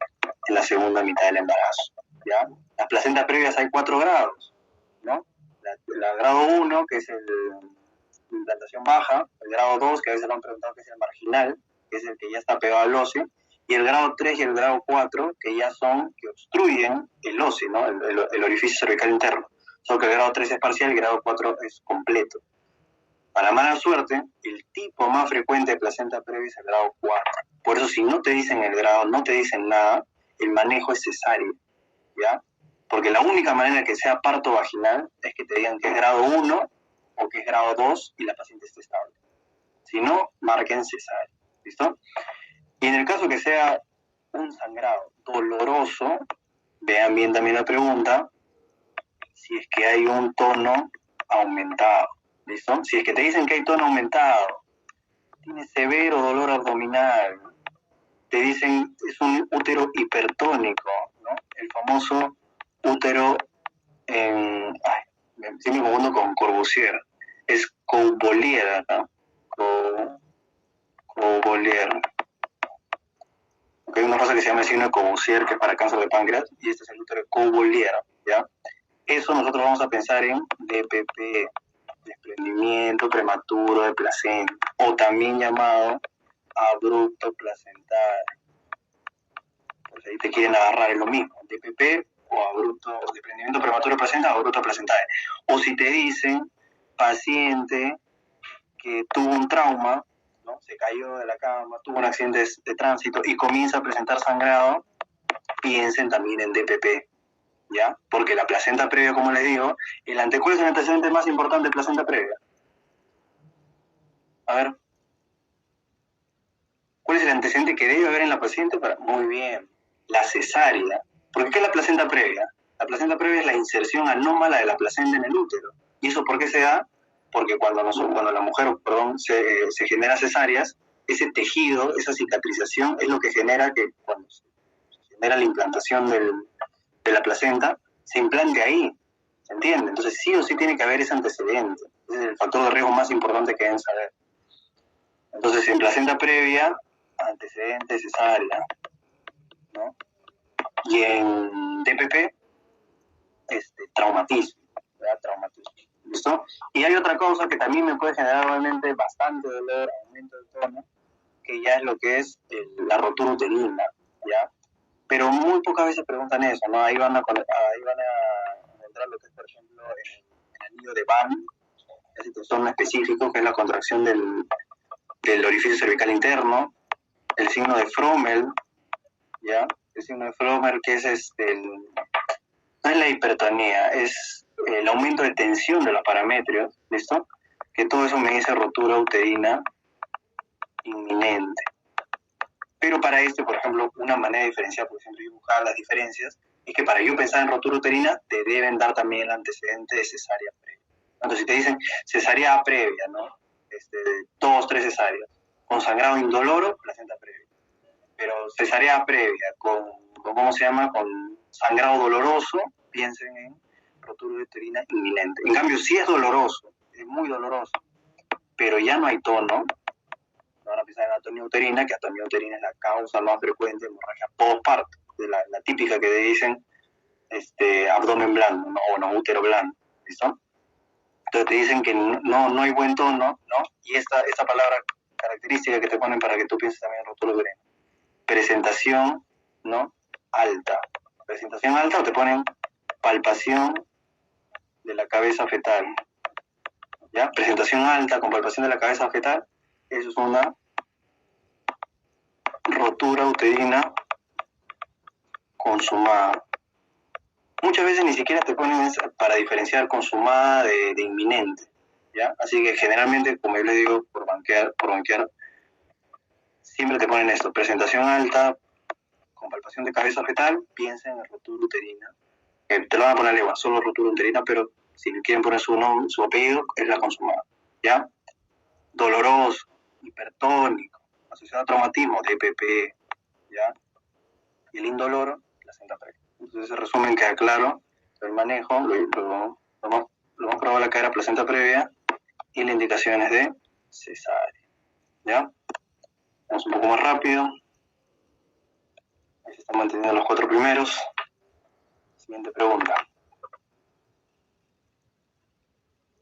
Speaker 1: en la segunda mitad del embarazo, ¿ya? Las placentas previas hay 4 grados, ¿no? La grado 1, que es la implantación baja, el grado 2, que a veces lo han preguntado, que es el marginal, que es el que ya está pegado al óseo, y el grado 3 y el grado 4, que ya son, que obstruyen el óseo, ¿no? El orificio cervical interno. Solo que el grado 3 es parcial y el grado 4 es completo. Para mala suerte, el tipo más frecuente de placenta previa es el grado 4. Por eso, si no te dicen el grado, no te dicen nada, el manejo es cesárea, ¿ya? Porque la única manera que sea parto vaginal es que te digan que es grado 1 o que es grado 2 y la paciente esté estable. Si no, marquen cesárea, ¿listo? Y en el caso que sea un sangrado doloroso, vean bien también la pregunta, si es que hay un tono aumentado, ¿listo? Si es que te dicen que hay tono aumentado, tiene severo dolor abdominal, te dicen es un útero hipertónico, ¿no? El famoso útero sí me confundo con Corbusier, es Coubolier, ¿no? Coubolier. Hay una cosa que se llama el signo de Cobusier, que es para cáncer de páncreas, y este es el útero de Coubolier, ¿ya? Eso nosotros vamos a pensar en DPP, desprendimiento prematuro de placenta, o también llamado abrupto placental. Pues ahí te quieren agarrar, es lo mismo, DPP o abrupto, o desprendimiento prematuro de placenta o abrupto placental. O si te dicen paciente que tuvo un trauma, ¿no? Se cayó de la cama, tuvo un accidente de tránsito y comienza a presentar sangrado, piensen también en DPP, ¿ya? Porque la placenta previa, como les digo, ¿cuál es el antecedente más importante de placenta previa? A ver, ¿cuál es el antecedente que debe haber en la paciente? Muy bien, la cesárea. ¿Por qué la placenta previa? La placenta previa es la inserción anómala de la placenta en el útero. ¿Y eso por qué se da? Porque cuando la mujer se genera cesáreas, ese tejido, esa cicatrización, es lo que genera que cuando se genera la implantación de la placenta, se implante ahí, ¿se entiende? Entonces sí o sí tiene que haber ese antecedente. Ese es el factor de riesgo más importante que deben saber. Entonces en placenta previa, antecedente cesárea, ¿no? Y en DPP, traumatismo, ¿verdad? Traumatismo. ¿Listo? Y hay otra cosa que también me puede generar obviamente bastante dolor, aumento del tono, que ya es lo que es la rotura uterina, ¿ya? Pero muy pocas veces preguntan eso, ¿no? Ahí van a encontrar lo que es, por ejemplo, el anillo de Van, ese trastorno específico, que es la contracción del orificio cervical interno, el signo de Frommel, ¿ya? El signo de Frommel, que es no es la hipertonía, es el aumento de tensión de los paramétrios, ¿listo? Que todo eso me dice rotura uterina inminente. Pero para esto, por ejemplo, una manera de diferenciar, por ejemplo, dibujar las diferencias, es que para yo pensar en rotura uterina, te deben dar también el antecedente de cesárea previa. Entonces, si te dicen cesárea previa, ¿no? 2, 3 cesáreas, con sangrado indoloro, placenta previa. Pero cesárea previa, ¿cómo se llama? Con sangrado doloroso, piensen en rotura uterina inminente. En cambio, si es doloroso, es muy doloroso, pero ya no hay tono, van a pensar en atonía uterina, que atonía uterina es la causa más frecuente de hemorragia postparto, de la típica que te dicen abdomen blando, ¿no? O no, útero blando, ¿listo? Entonces te dicen que no hay buen tono, ¿no? Y esta palabra característica que te ponen para que tú pienses también en rotura uterina. Presentación, ¿no? Alta. Presentación alta, o te ponen palpación de la cabeza fetal, ¿ya? Presentación alta con palpación de la cabeza fetal, eso es una rotura uterina consumada. Muchas veces ni siquiera te ponen para diferenciar consumada de inminente, ¿ya? Así que generalmente, como yo les digo, por banquear, siempre te ponen esto, presentación alta, con palpación de cabeza fetal, piensa en rotura uterina. Te lo van a poner igual, solo rotura uterina, pero si le quieren poner su nombre, su apellido, es la consumada, ¿ya? Doloroso, hipertónico, asociado a traumatismo, DPP, ¿ya? Y el indoloro, placenta previa. Entonces, ese resumen queda claro, el manejo, lo más probable que era placenta previa, y la indicación es de cesárea, ¿ya? Vamos un poco más rápido. Ahí se están manteniendo los 4 primeros. Siguiente pregunta.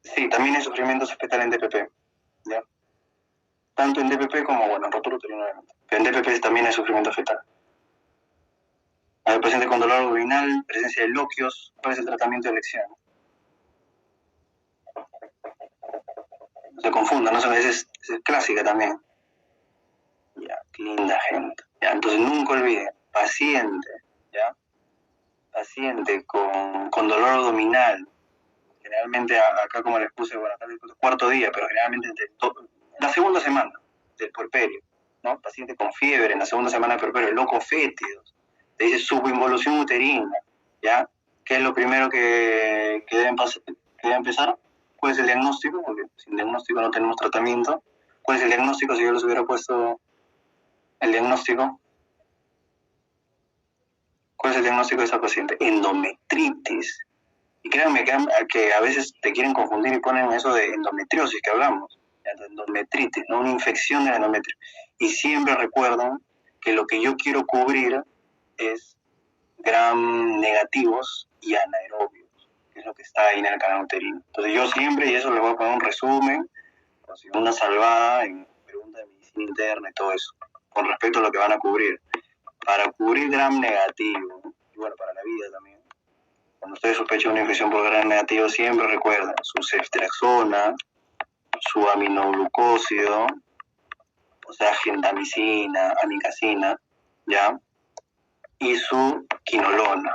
Speaker 1: Sí, también hay sufrimiento fetal en DPP, ¿ya? Tanto en DPP como, bueno, en rotura uterina, obviamente. Pero en DPP también hay sufrimiento fetal. Hay paciente con dolor abdominal, presencia de loquios, ¿cuál es el tratamiento de elección? No se confundan, ¿no? Es clásica también. Ya, qué linda gente. Ya, entonces nunca olviden, paciente, ¿ya? Paciente con dolor abdominal, generalmente acá como les puse, bueno, acá les puse cuarto día, pero generalmente la segunda semana del puerperio, ¿no? Paciente con fiebre en la segunda semana del puerperio, locos fétidos, te dice subinvolución uterina, ¿ya? ¿Qué es lo primero que debe empezar? ¿Cuál es el diagnóstico? Porque sin diagnóstico no tenemos tratamiento. ¿Cuál es el diagnóstico? Si yo les hubiera puesto el diagnóstico, ¿cuál es el diagnóstico de esa paciente? Endometritis. Y créanme que a veces te quieren confundir y ponen eso de endometriosis que hablamos, de endometritis, ¿no? Una infección del endometrio. Y siempre recuerdan que lo que yo quiero cubrir es gram negativos y anaerobios, que es lo que está ahí en el canal uterino. Entonces yo siempre, y eso le voy a poner un resumen, o sea, una salvada en pregunta de medicina interna y todo eso, con respecto a lo que van a cubrir. Para cubrir gram negativo, y bueno, para la vida también, cuando ustedes sospechen una infección por gram negativo, siempre recuerden su ceftriaxona, su aminoglucósido, o sea, gentamicina, amikacina, ¿ya? Y su quinolona.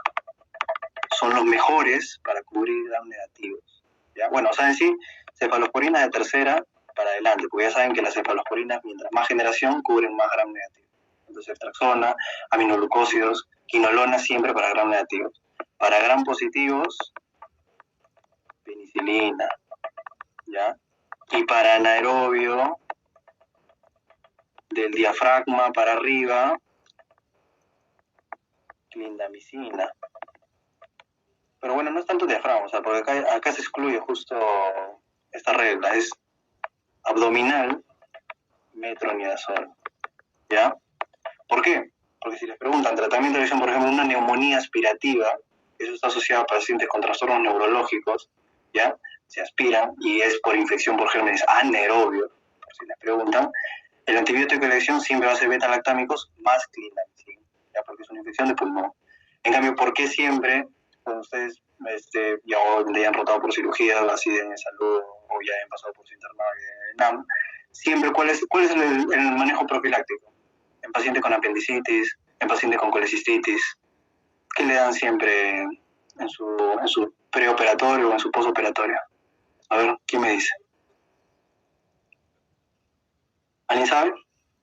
Speaker 1: Son los mejores para cubrir gram negativos, ¿ya? Bueno, o sea, en sí, cefalosporina de tercera para adelante, porque ya saben que las cefalosporinas, mientras más generación, cubren más gram negativos. Entonces, ceftriaxona, aminoglucósidos, quinolona siempre para gram negativos. Para gram positivos, penicilina, ¿ya? Y para anaerobio, del diafragma para arriba, clindamicina. Pero bueno, no es tanto diafragma, o sea, porque acá se excluye justo esta regla, es abdominal, metronidazol, ¿ya? ¿Por qué? Porque si les preguntan tratamiento de elección, por ejemplo, una neumonía aspirativa, eso está asociado a pacientes con trastornos neurológicos, ¿ya? Se aspiran y es por infección por gérmenes anaerobio, por si les preguntan. El antibiótico de elección siempre va a ser beta-lactámicos más clindamicina, ¿ya? Porque es una infección de pulmón. En cambio, ¿por qué siempre, cuando ustedes ya hayan rotado por cirugía así de salud o ya hayan pasado por su internado en NAM, siempre cuál es el manejo profiláctico? En pacientes con apendicitis, en pacientes con colecistitis, ¿qué le dan siempre en su preoperatorio o en su postoperatorio? A ver, ¿quién me dice? ¿Alguien sabe?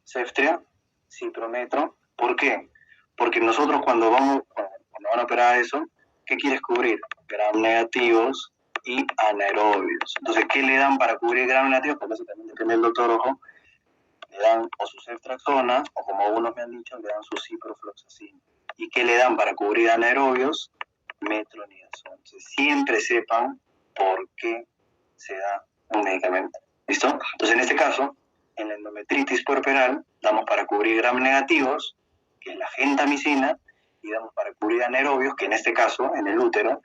Speaker 1: Ceftria, ciprometro. ¿Por qué? Porque nosotros cuando van a operar eso, ¿qué quieres cubrir? Gram negativos y anaerobios. Entonces, ¿qué le dan para cubrir gram negativos? Porque eso también depende del doctor, ojo. Le dan o su ceftriaxona, o como algunos me han dicho, le dan su ciprofloxacina. ¿Y qué le dan para cubrir anaerobios? Metronidazol. Entonces, siempre sepan por qué se da un medicamento. ¿Listo? Entonces, en este caso, en la endometritis puerperal, damos para cubrir gram negativos, que es la gentamicina, y damos para cubrir anaerobios, que en este caso, en el útero,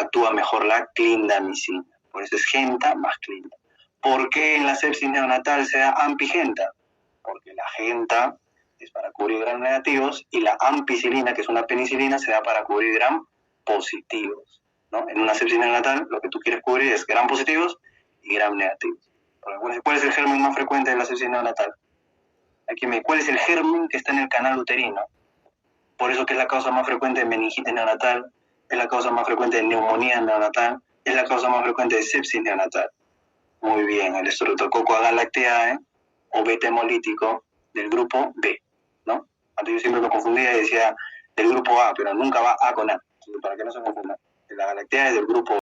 Speaker 1: actúa mejor la clindamicina. Por eso es genta más clinda. ¿Por qué en la sepsis neonatal se da ampigenta? Porque la genta es para cubrir gram negativos y la ampicilina, que es una penicilina, se da para cubrir gram positivos, ¿no? En una sepsis neonatal lo que tú quieres cubrir es gram positivos y gram negativos. ¿Cuál es el germen más frecuente de la sepsis neonatal? ¿Cuál es el germen que está en el canal uterino? Por eso que es la causa más frecuente de meningitis neonatal, es la causa más frecuente de neumonía neonatal, es la causa más frecuente de sepsis neonatal. Muy bien, el Streptococcus agalactiae o beta hemolítico del grupo B, ¿no? Antes yo siempre me confundía y decía del grupo A, pero nunca va A con A, para que no se confunda. La galactea es del grupo